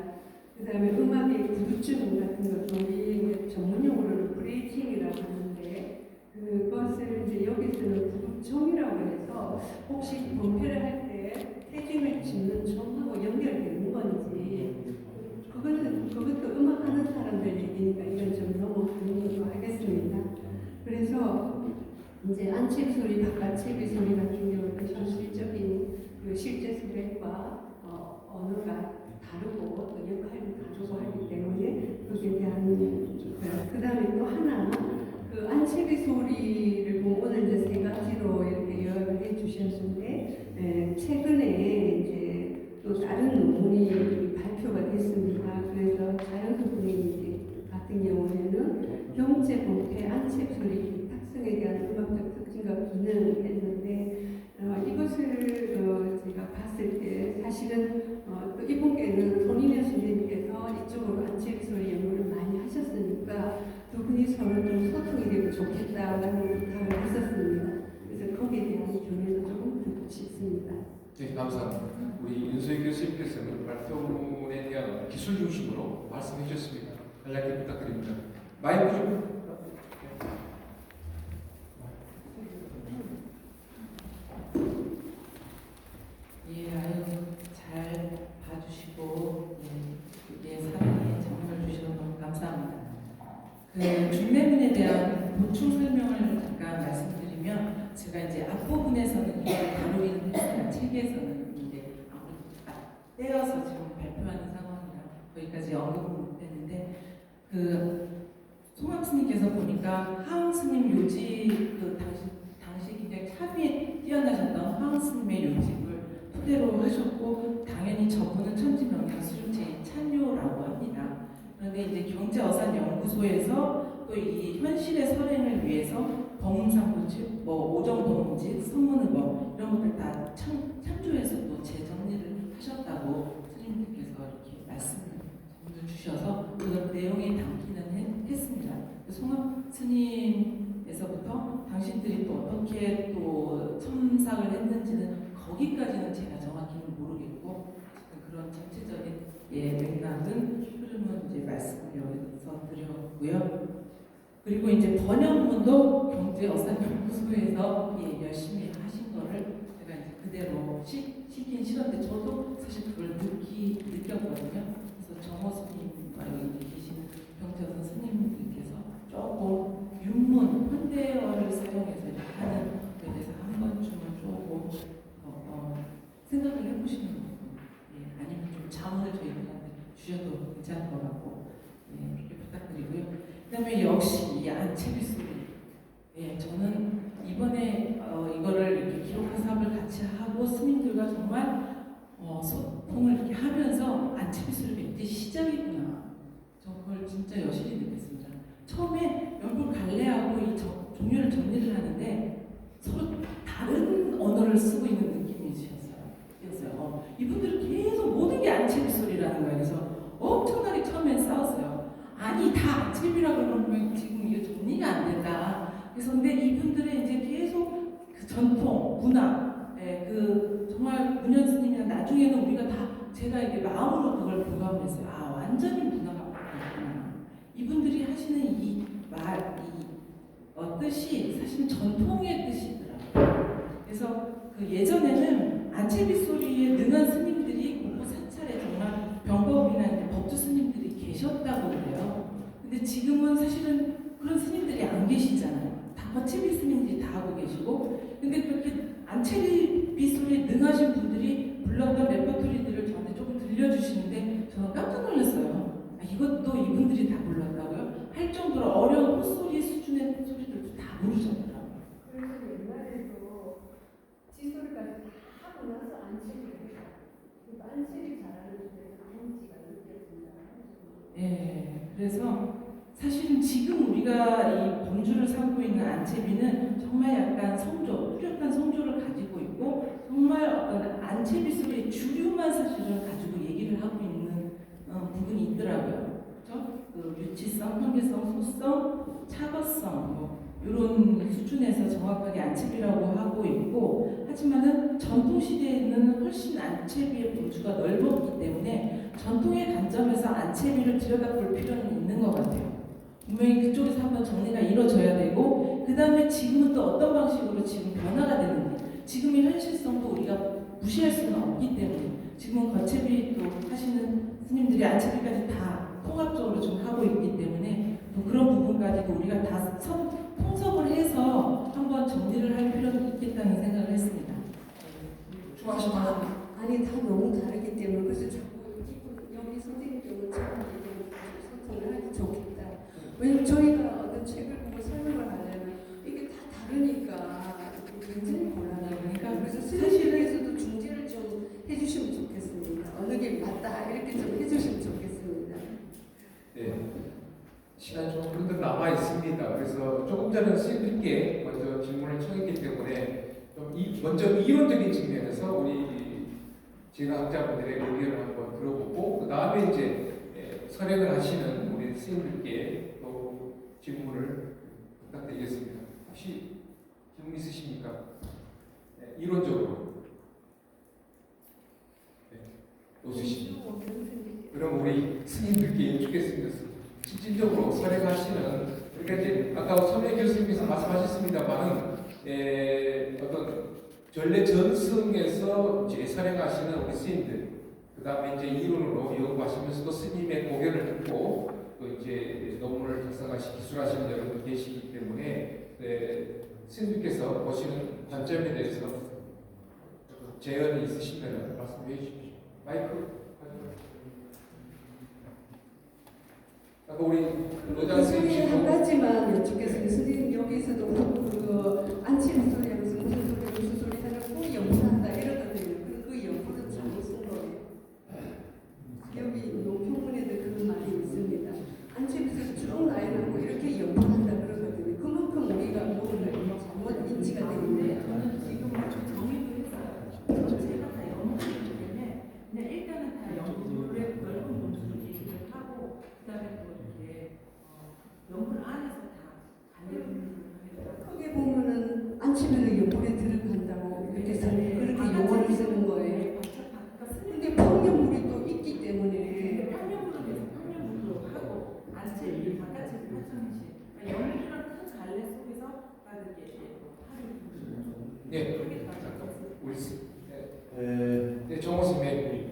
그 다음에 음악의 구두증 같은 것도 우리 전문용어로는 브레이킹이라고 하는데 그것을 이제 여기서는 구두청이라고 해서 혹시 범패를 할 때 태중을 짓는 청하고 연결되는 건지 그것도 음악 하는 사람들 얘기니까 이건 좀 넘어가는 걸로 하겠습니다. 그래서 이제 안채비 소리, 바깥채비 소리 같은 경우는 현실적인 그 실제 소리과 언어가 다르고 또 역할도 다르고 하기 때문에 그에 대한 그 다음에 또 하나 그 안채비 소리를 보면 오늘 이제 3가지로 이렇게 요약을 해주셨는데 최근에 이제 또 다른 논문이 발표가 됐습니다. 그래서 자연소풍이 같은 경우에는 경제 범패 안채비 소리 특성에 대한 음악적 특징과 기능을 했는데 이것을 제가 봤을 때 사실은 또 이분께는 손인현 선생님께서 이쪽으로 안채비 소리 연구를 많이 하셨으니까 두 분이 서로 좀 소통이 되면 좋겠다라는 부탁을 했었습니다. 그래서 거기에 대한 견해도 조금 듣고 싶습니다. 네, 감사합니다. 우리 윤소희 교수님께서는 발표문에 대한 기술 중심으로 말씀해 주셨습니다. 간략히 부탁드립니다. 마이크 좀. 예, 아유 잘 봐주시고 사랑에 정말 주셔서 너무 감사합니다. 그 중매문에 대한 보충 설명을 잠깐 말씀드리면 제가 이제 앞부분에서는 이걸 다루기는 했으나 책에서는 이제 떼어서 지금 발표하는 상황이라 거기까지 언급을 못했는데 그 송학 스님께서 보니까 하흥 스님 요직 그 당시 굉장히 차비에 뛰어나셨던 하흥 스님의 요직을 토대로 하셨고 당연히 저분은 천지명량 수중체인 찬요라고 합니다. 그런데 이제 경제어산연구소에서 또 이 현실의 설행을 위해서 법문상고집, 오정법문집, 성문의법 이런 것들 다 참조해서 또 재정리를 하셨다고 스님들께서 이렇게 말씀을 주셔서 그 내용에 담기는 했습니다. 송학 스님에서부터 당신들이 또 어떻게 또 첨삭을 했는지는 거기까지는 제가 정확히는 모르겠고 그런 전체적인 맥락은 흐름은 이제 말씀을 여기서 드렸고요. 그리고 이제 번역문도 경제어산연구소에서 열심히 하신 거를 제가 이제 그대로 시긴 싫었는데 저도 사실 그걸 느꼈거든요. 그래서 정호 스님과 여기 계시는 경제어산 스님들께서 조금 윤문, 현대어를 사용해서 이렇게 하는 것에 대해서 한 번쯤은 조금 생각을 해보시는 거고, 예, 아니면 좀 자문을 저희들한테 주셔도 괜찮을 것 같고, 예, 그렇게 부탁드리고요. 그다음에 역시 이 안채비 소리, 예, 저는 이번에 이거를 이렇게 기록한 사업을 같이 하고 스님들과 정말 소통을 이렇게 하면서 안채비 소리가 이때 시작이구나. 저 그걸 진짜 여실히 느꼈습니다. 처음에 연불 갈래하고 이 종류를 정리를 하는데 서로 다른 언어를 쓰고 있는 느낌이셨어요. 이분들은 계속 모든 게 안채비 소리라는 거예요. 그래서 엄청나게 처음엔 싸웠어요. 아니 다 안채비라고 그러면 지금 이게 정리가 안 된다. 그래서 근데 이분들의 이제 계속 그 전통, 문화, 그 정말 문현 스님이나 나중에는 우리가 다 제가 이게 마음으로 그걸 교감했어요. 아 완전히 문화가 바뀌었구나. 이분들이 하시는 이 말, 뜻이 사실 전통의 뜻이더라고요. 그래서 그 예전에는 안채비 소리에 능한 스님들이 공부 사찰에 정말 병법이나 이제 법주 스님들이 계셨다고 그래요. 근데 지금은 사실은 그런 스님들이 안 계시잖아요. 다 거채비 스님들이 다 하고 계시고, 근데 그렇게 안채비 소리에 능하신 분들이 불렀던 레퍼토리들을 저한테 조금 들려주시는데 저는 깜짝 놀랐어요. 아, 이것도 이분들이 다 불렀다고요? 할 정도로 어려운 콧소리 수준의 소리들도 다 부르셨더라고요. 그래서 옛날에도 찌소리까지 다 하고 나서 안채비를 해요. 안채비 잘하는 데서 안지가 느껴진다. 예, 그래서 사실은 지금 우리가 이 범주를 삼고 있는 안채비는 정말 약간 성조, 뚜렷한 성조를 가지고 있고 정말 어떤 안채비 소리의 주류만 사실은 가지고 얘기를 하고 있는 부분이 있더라고요. 그렇죠? 그 유치성, 현계성, 소성, 차거성 이런 수준에서 정확하게 안채비라고 하고 있고, 하지만은 전통 시대에는 훨씬 안채비의 범주가 넓었기 때문에 전통의 관점에서 안채비를 들여다볼 필요는 있는 것 같아요. 분명히 그쪽에서 한번 정리가 이루어져야 되고, 그 다음에 지금은 또 어떤 방식으로 지금 변화가 되는지, 지금의 현실성도 우리가 무시할 수는 없기 때문에 지금은 거채비 또 하시는 스님들이 안채비까지 다 통합적으로 좀 하고 있기 때문에 또 그런 부분까지도 우리가 다 통섭을 해서 한번 정리를 할 필요도 있겠다는 생각을 했습니다. 아니 다 너무 다르기 때문에 그래서 자꾸 여기 선생님께서 소통을 하기 좋겠다. 왜냐면 저희가 어떤 책을 보고 설명을 하려면 이게 다 다르니까 굉장히 곤란해요. 그러니까 그래서 스님들께서도 중재를 좀 해주시면 좋겠습니다. 어느 게 맞다 이렇게 좀 해주시면 좋겠습니다. 네, 시간 좀 그래도 남아 있습니다. 그래서 조금 전에 스님들께 먼저 질문을 청했기 때문에 좀 먼저 이론적인 측면에서 우리 제가 학자분들의 의견을 한번 들어보고, 그 다음에 이제 설명을 하시는 우리 스님들께 또 질문을 부탁드리겠습니다. 혹시 질문 있으십니까? 네, 이론적으로. 네, 없으십니까? 그럼 우리 스님들께 여쭙겠습니다. 실질적으로 설명하시는, 그러니까 이제 아까 손혜 교수님께서 말씀하셨습니다만은 어떤 전례 전승에서 이제 설명하시는 우리 스님들, 그 다음에 이제 이론으로 연구하시면서 또 스님의 고견을 듣고 또 이제 논문을 작성하시 기술하시는 여러분들 계시기 때문에 스님들께서 보시는 관점에 대해서 제언이 있으시면 말씀해 주십시오. 마이크. 아까 우리 로장 소리에 한 선생님 가지만 여쭙겠습니다. 선생님 여기서도 그 안치는 소리 하면서 무슨 소리 하는 꼭 연구한다 이러거든요. 그 연구는 잘못 쓴 거예요. 여기 논평문에도 그런 말이 있습니다. 안치면서 쭉 라인하고 이렇게 연구한다 그러거든요. 그만큼 우리가 뭐를 잘못 인지가 되는데 저는 지금 정리도 했어요. 전체가 다 연구이기 때문에 그냥 일단은 다 연구를 넓은 범주로 얘기를 하고, 그 다음에 또 이렇게 연구 안에서 다 관련 크게 보면은 안치면은 연구에 들어간다고 이렇게 그렇게 용어를 쓰는 거예요. 근데 평형물이 또 있기 때문에 평면으로 돼서 평면으로 하고 안채비, 바깥채비, 하천채비, 연기랑 큰 갈래 속에서 이렇게 하는 네, 우리 네, 정호 선생님.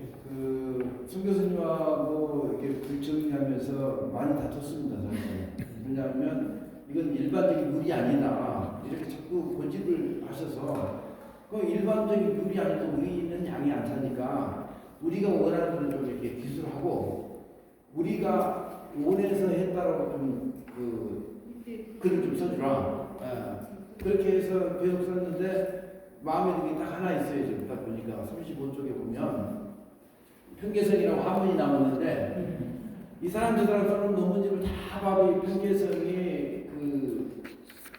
손 교수님하고 이렇게 불정리하면서 많이 다퉜습니다. 사실. 왜냐하면 이건 일반적인 룰이 아니다. 이렇게 자꾸 고집을 하셔서 그 일반적인 룰이 아니고 우리는 양이 안 차니까 우리가 원하는 걸 좀 이렇게 기술하고 우리가 원해서 했다라고 좀 글을 좀 써주라. 그렇게 해서 계속 썼는데 마음에 드는 게 딱 하나 있어요. 지금 딱 보니까 35쪽에 보면 편개성이라고 한문이 나오는데 이 사람 저 사람 써놓은 논문집을 다 봐도 이 편개성이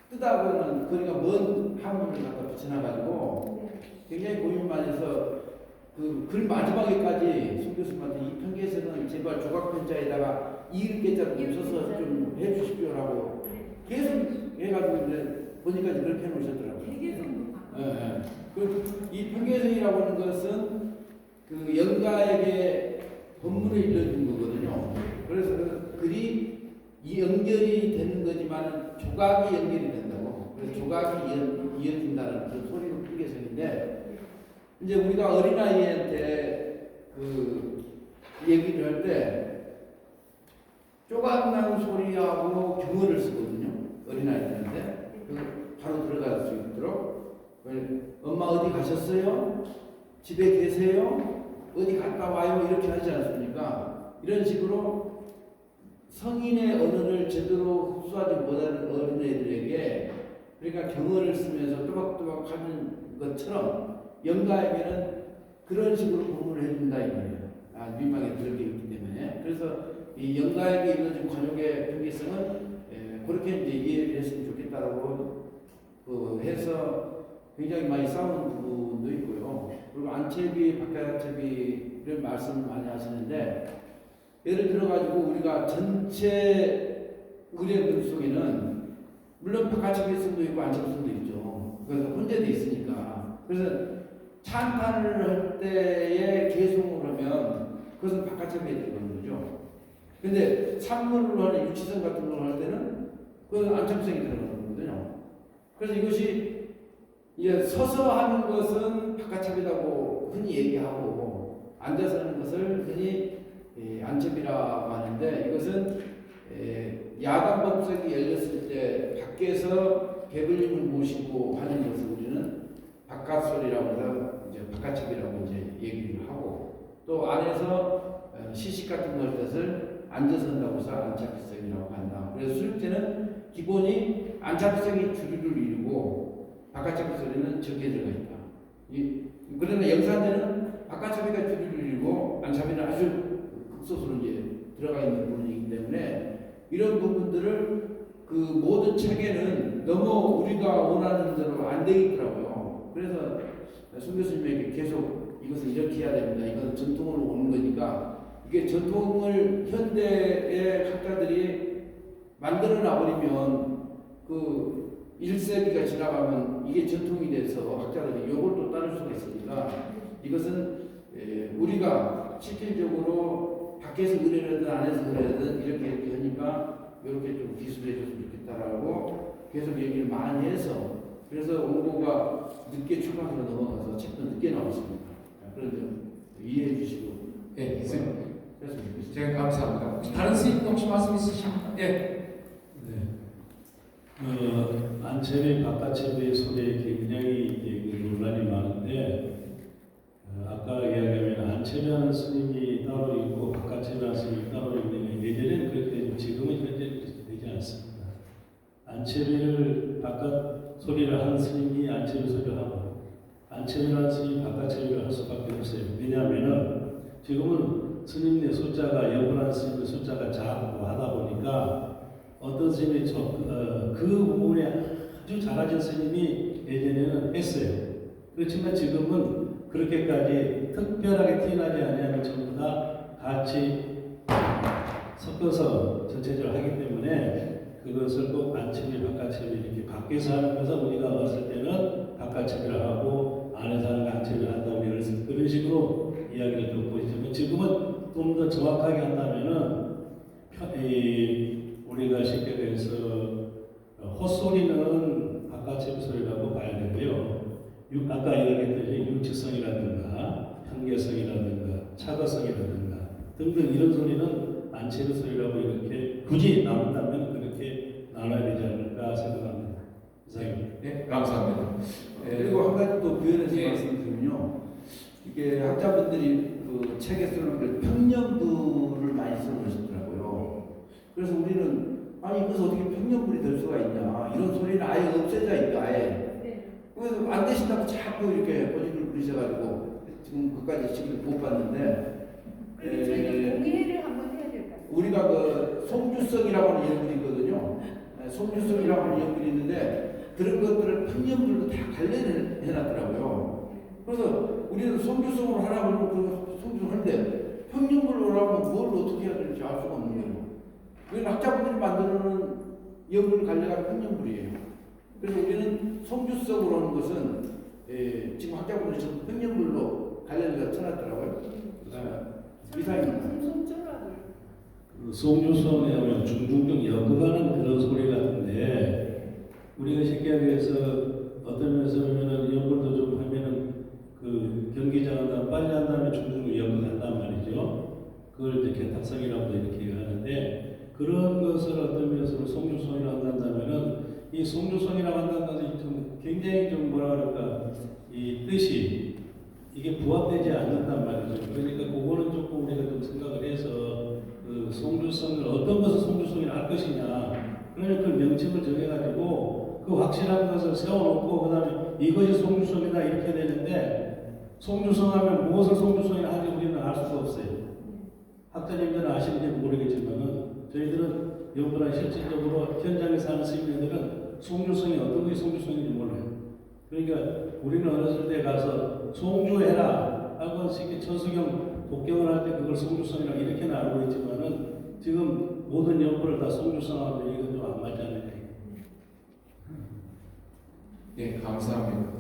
뜨다보는 그러니까 먼 한문을 갖다 붙여놔가지고 굉장히 고민만 해서 글 마지막에까지 손 교수님한테 이 편개성은 제발 조각편자에다가 이을개자로 좀 써서 좀 해주십시오라고 계속 해가지고 이제 보니까 이제 그렇게 해놓으셨더라고요. 이 편개성이라고 하는 것은 영가에게 본문을 일러준 거거든요. 그래서 글이 이 연결이 되는 거지만 조각이 연결이 된다고. 그래서 조각이 이어진다는 그런 소리로 편개성인데 이제 우리가 어린아이한테 얘기를 할 때 조각나는 소리하고 경어를 쓰거든요. 어린아이들한테 바로 들어갈 수 있도록. 엄마 어디 가셨어요? 집에 계세요? 어디 갔다 와요? 이렇게 하지 않습니까? 이런 식으로 성인의 언어를 제대로 흡수하지 못하는 어린애들에게 그러니까 경어를 쓰면서 또박또박 하는 것처럼 영가에게는 그런 식으로 공부를 해준다 이거예요. 민망에 들게 있기 때문에. 그래서 이 영가에게 이루어진 관용의 편개성은 그렇게 이제 이해를 했으면 좋겠다라고 해서 굉장히 많이 싸우는 부분도 있고요. 그리고 안채비, 박가채비를 말씀을 많이 하시는데 예를 들어가지고 우리가 전체 의뢰문 속에는 물론 박가채비성도 있고 안채비성도 있죠. 그래서 혼재도 있으니까. 그래서 찬탄을 할 때에 개송을 하면 그것은 박가채비에 들어가는 거죠. 근데 산문으로 하는 유치성 같은 걸 할 때는 그건 안채비성이 들어가는 거거든요. 그래서 이것이 이제 서서 하는 것은 박가채비라고 흔히 얘기하고 앉아서 하는 것을 흔히 안채비라고 하는데 이것은 야간 법석이 열렸을 때 밖에서 개불님을 모시고 하는 것을 우리는 바깥소리라고 해서 이제 박가채비라고 이제 얘기를 하고 또 안에서 시식 같은 것을 앉아서 한다고 해서 안차피성이라고 한다. 그래서 수육제는 기본이 안차피성이 주류를 이루고 바깥차피 소리는 적게 들어가 있다. 그러나 영산제는 바깥차피가 주류를 이루고 안차피는 아주 극소수로 이제 들어가 있는 부분이기 때문에 이런 부분들을 모든 책에는 너무 우리가 원하는 대로 안 돼 있더라고요. 그래서 손 교수님에게 계속 이것은 이렇게 해야 됩니다. 이건 전통으로 오는 거니까 이게 전통을 현대의 학자들이 만들어 놔버리면 1세기가 지나가면 이게 전통이 돼서 학자들이 이걸 또 따를 수가 있으니까 이것은 우리가 실질적으로 밖에서 의뢰하든 안에서 의뢰하든 이렇게 하니까 이렇게 좀 기술해 줬으면 좋겠다라고 계속 얘기를 많이 해서 그래서 원고가 늦게 출판으로 넘어가서 책도 늦게 나왔습니다. 그런 점 이해해 주시고 네, 제가 감사합니다. 혹시 다른 스님 혹시 말씀 있으십니까? 네. 안채비, 바깥채비 소리에 굉장히 논란이 많은데 아까 이야기하면 안채비하는 스님이 따로 있고 바깥채비하는 스님이 따로 있는데 예전에는 그렇게 되지만 지금은 현재 되지 않습니다. 안채비를 바깥 소리를 하는 스님이 안채비 소리를 하고 안채비를 하는 스님이 바깥채비를 할 수밖에 없어요. 왜냐하면 지금은 스님의 숫자가 여분한 스님의 숫자가 작고 하다 보니까 어떤 스님이 그 부분에 아주 잘하신 스님이 예전에는 했어요. 그렇지만 지금은 그렇게까지 특별하게 티나지 않으면 전부 다 같이 섞어서 전체적으로 하기 때문에 그것을 꼭 안채비, 바깥채비 이렇게 밖에서 하는 것은 우리가 어렸을 때는 바깥채비를 하고 안에서 하는 안채비를 한다고 그런 식으로 이야기를 듣고 있지만 지금은 좀 더 정확하게 한다면은 우리가 쉽게 해서 헛소리는 바깥채비 소리라고 봐야 되고요. 아까 이야기했듯이 육직성이라든가 편개성이라든가 차거성이라든가 등등 이런 소리는 안채비 소리라고 이렇게 굳이 나눈다면 그렇게 나눠야 되지 않을까 생각합니다. 이상입니다. 네, 감사합니다. 그리고 한 가지 또 부연해서 예. 말씀드리면요. 이게 학자분들이 그 책에 쓰는 게 평년부를 많이 써놓으시더라고요. 그래서 우리는 아니 이것을 어떻게 평년부이 될 수가 있냐 이런 소리는 아예 없애자 있다 아예. 그래서 안 되신다고 자꾸 이렇게 꼬집을 부리셔가지고 지금 그까지 지금 못 봤는데 공개를 한번 해야 될 것 같아요. 우리가 그 송주성이라고 하는 연구이 있거든요. 송주성이라고 하는 연구이 있는데 그런 것들을 평년별로 다 관련을 해놨더라고요. 그래서 우리는 송주성으로 하라고 그러고 송주성을 하는데 평년별로 하라면 뭘 어떻게 해야 될지 알 수가 없는 거예요. 그건 학자분들이 만들어놓은 연구를 관련한 평년별이에요. 그래서 우리는 송주성으로 하는 것은 지금 학자분들이 전부 평년별로 관련해서 쳐놨더라고요. 이상입니다. 그 송주성에 하면 중중등 엮어가는 그런 소리 같은데 우리가 쉽게 얘기해서 어떤 면에서 보면은 연구도 좀 하면은 그 경기장한다 빨리 한 다음에 중중등 엮어간단 말이죠. 그걸 이제 개탁성이라고 이렇게 하는데 그런 것을 어떤 면에서 송주성이라고 한다면은 이 송주성이라고 한다는 것이 좀 굉장히 좀 뭐라 그럴까 이 뜻이 이게 부합되지 않는단 말이죠. 그러니까 그거는 조금 우리가 좀 생각을 해서 그 송주성을 어떤 것을 송주성이라 할 것이냐. 그러니까 그 명칭을 정해가지고 그 확실한 것을 세워놓고 그다음에 이것이 송주성이다 이렇게 되는데 송주성하면 무엇을 송주성이라 하는지 우리는 알 수가 없어요. 학자님들은 아시는지 모르겠지만은 저희들은 연구나 실질적으로 현장에 사는 시민들은 송주성이 어떤 것이 송주성인지 몰라요. 그러니까 우리는 어렸을 때 가서 송주해라 하고 쉽게 천수경 복경을 할 때 그걸 송주성이라고 이렇게는 알고 있지만은 지금 모든 연구를 다 송주성하면 이건 좀 안 맞지 않을까. 네, 감사합니다.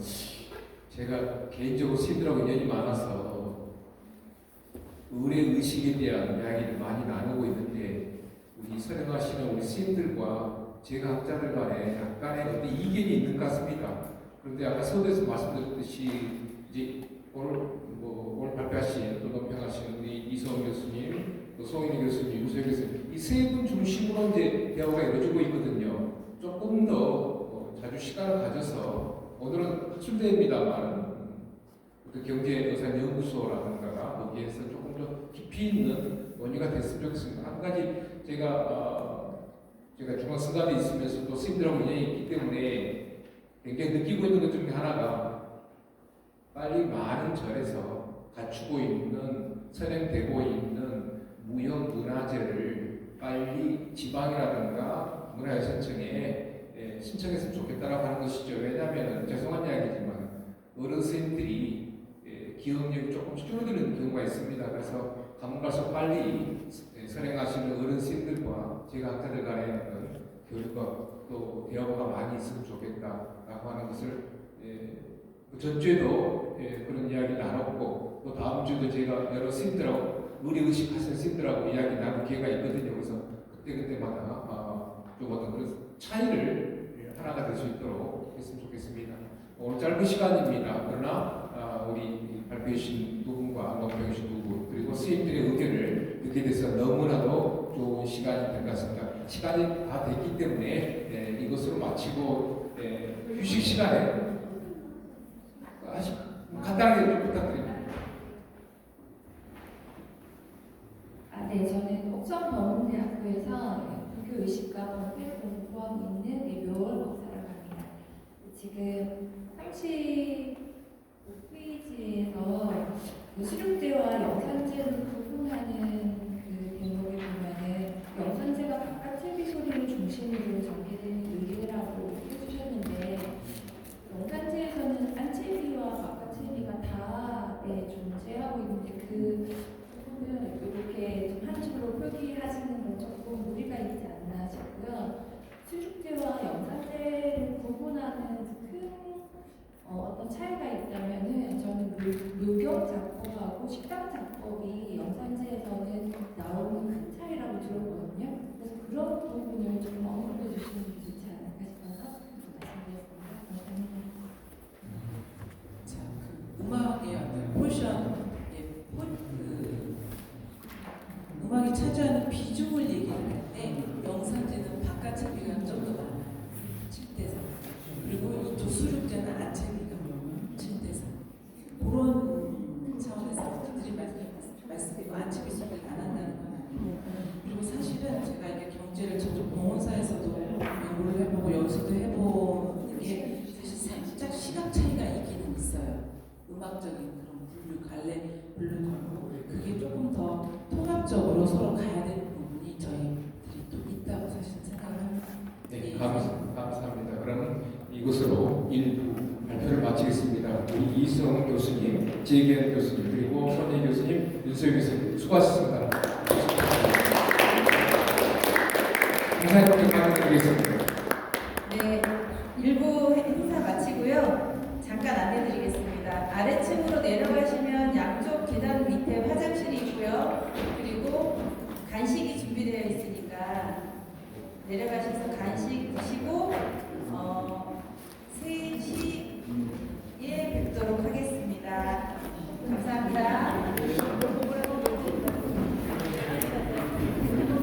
제가 개인적으로 스님들하고 인연이 많아서 의뢰 의식에 대한 이야기를 많이 나누고 있는데 우리 선행하시는 우리 스님들과 제가 학자들 간에 약간의 어떤 이견이 있는 것 같습니다. 그런데 아까 서두에서 말씀드렸듯이 이제 오늘 발표하신 또 논평하신 우리 이성훈 교수님, 또 송인희 교수님, 유소희 교수님 이 세 분 중심으로 이제 대화가 이루어지고 있거든요. 조금 더 자주 시간을 가져서 오늘은 학술대회입니다만 그 경제의사연구소라든가 거기에서 조금 더 깊이 있는 논의가 됐으면 좋겠습니다. 한 가지 제가 중앙선관에 있으면서 또 스님들하고 인연이 있기 때문에 굉장히 느끼고 있는 것 중에 하나가 빨리 많은 절에서 갖추고 있는 선행되고 있는 무형 문화재를 빨리 지방이라든가 문화유산청에 신청했으면 좋겠다라고 하는 것이죠. 왜냐하면 죄송한 이야기지만 어른 스님들이 기억력이 조금씩 줄어드는 경우가 있습니다. 그래서 가문 가서 빨리 선행하시는 어른 스님들과 제가 학자들 간의 어떤 교류가 또 대화가 많이 있으면 좋겠다라고 하는 것을 전주에도 그런 이야기 나눴고 또 다음 주도 제가 여러 스님들하고 의식 하시는 스님들하고 이야기 나눌 기회가 있거든요. 그래서 그때마다 좀 어떤 그런 차이를 하나가 될 수 있도록 했으면 좋겠습니다. 오늘 짧은 시간입니다. 그러나 우리 발표해 주신 두 분과 논평해 주신 두 분 그리고 스님들의 의견을 듣게 돼서 너무나도 좋은 시간이 된 것 같습니다. 시간이 다 됐기 때문에 이것으로 마치고 휴식 시간에 아주 간단하게 좀 부탁드립니다. 네, 저는 옥천병원대학교에서 불교의식과 법을 공부하고 있는 묘월 목사라고 합니다. 지금 35페이지에서 수륙제와 영산제를 구분하는 그 대목에 보면은 영산제가 바깥 채비 소리를 중심으로 전개되는 의례라고 해주셨는데 영산제에서는 안채비와 바깥 채비가 다 존재하고 있는데 그 부분은 이렇게 좀 한 줄로 표기하시는 건 조금 무리가 있지 않나 싶고요. 수륙제와 영산제를 구분하는 큰 어떤 차이가 있다면은 저는 묘경 작법하고 식당 작법이 영산제에서는 나오는 큰 차이라고 들었거든요. 그래서 그런 부분을 좀 언급해 주시는 게 좋지 않을까 싶어서 말씀드렸습니다. 감사합니다. 자, 그 음악의 어떤 포션, 음악이 차지하는 비중을 얘기할 때 영산제는 바깥 채비가 좀 더 복합적으로 서로 가야 될 부분이 저희들이 또 있다고 사실 생각합니다. 네, 감사합니다. 그럼 이것으로 일부 발표를 마치겠습니다. 우리 이성 교수님, 재계현 교수님, 그리고 손희 교수님, 윤소희 교수님 수고하셨습니다. 감사의 박수 부탁드리겠습니다.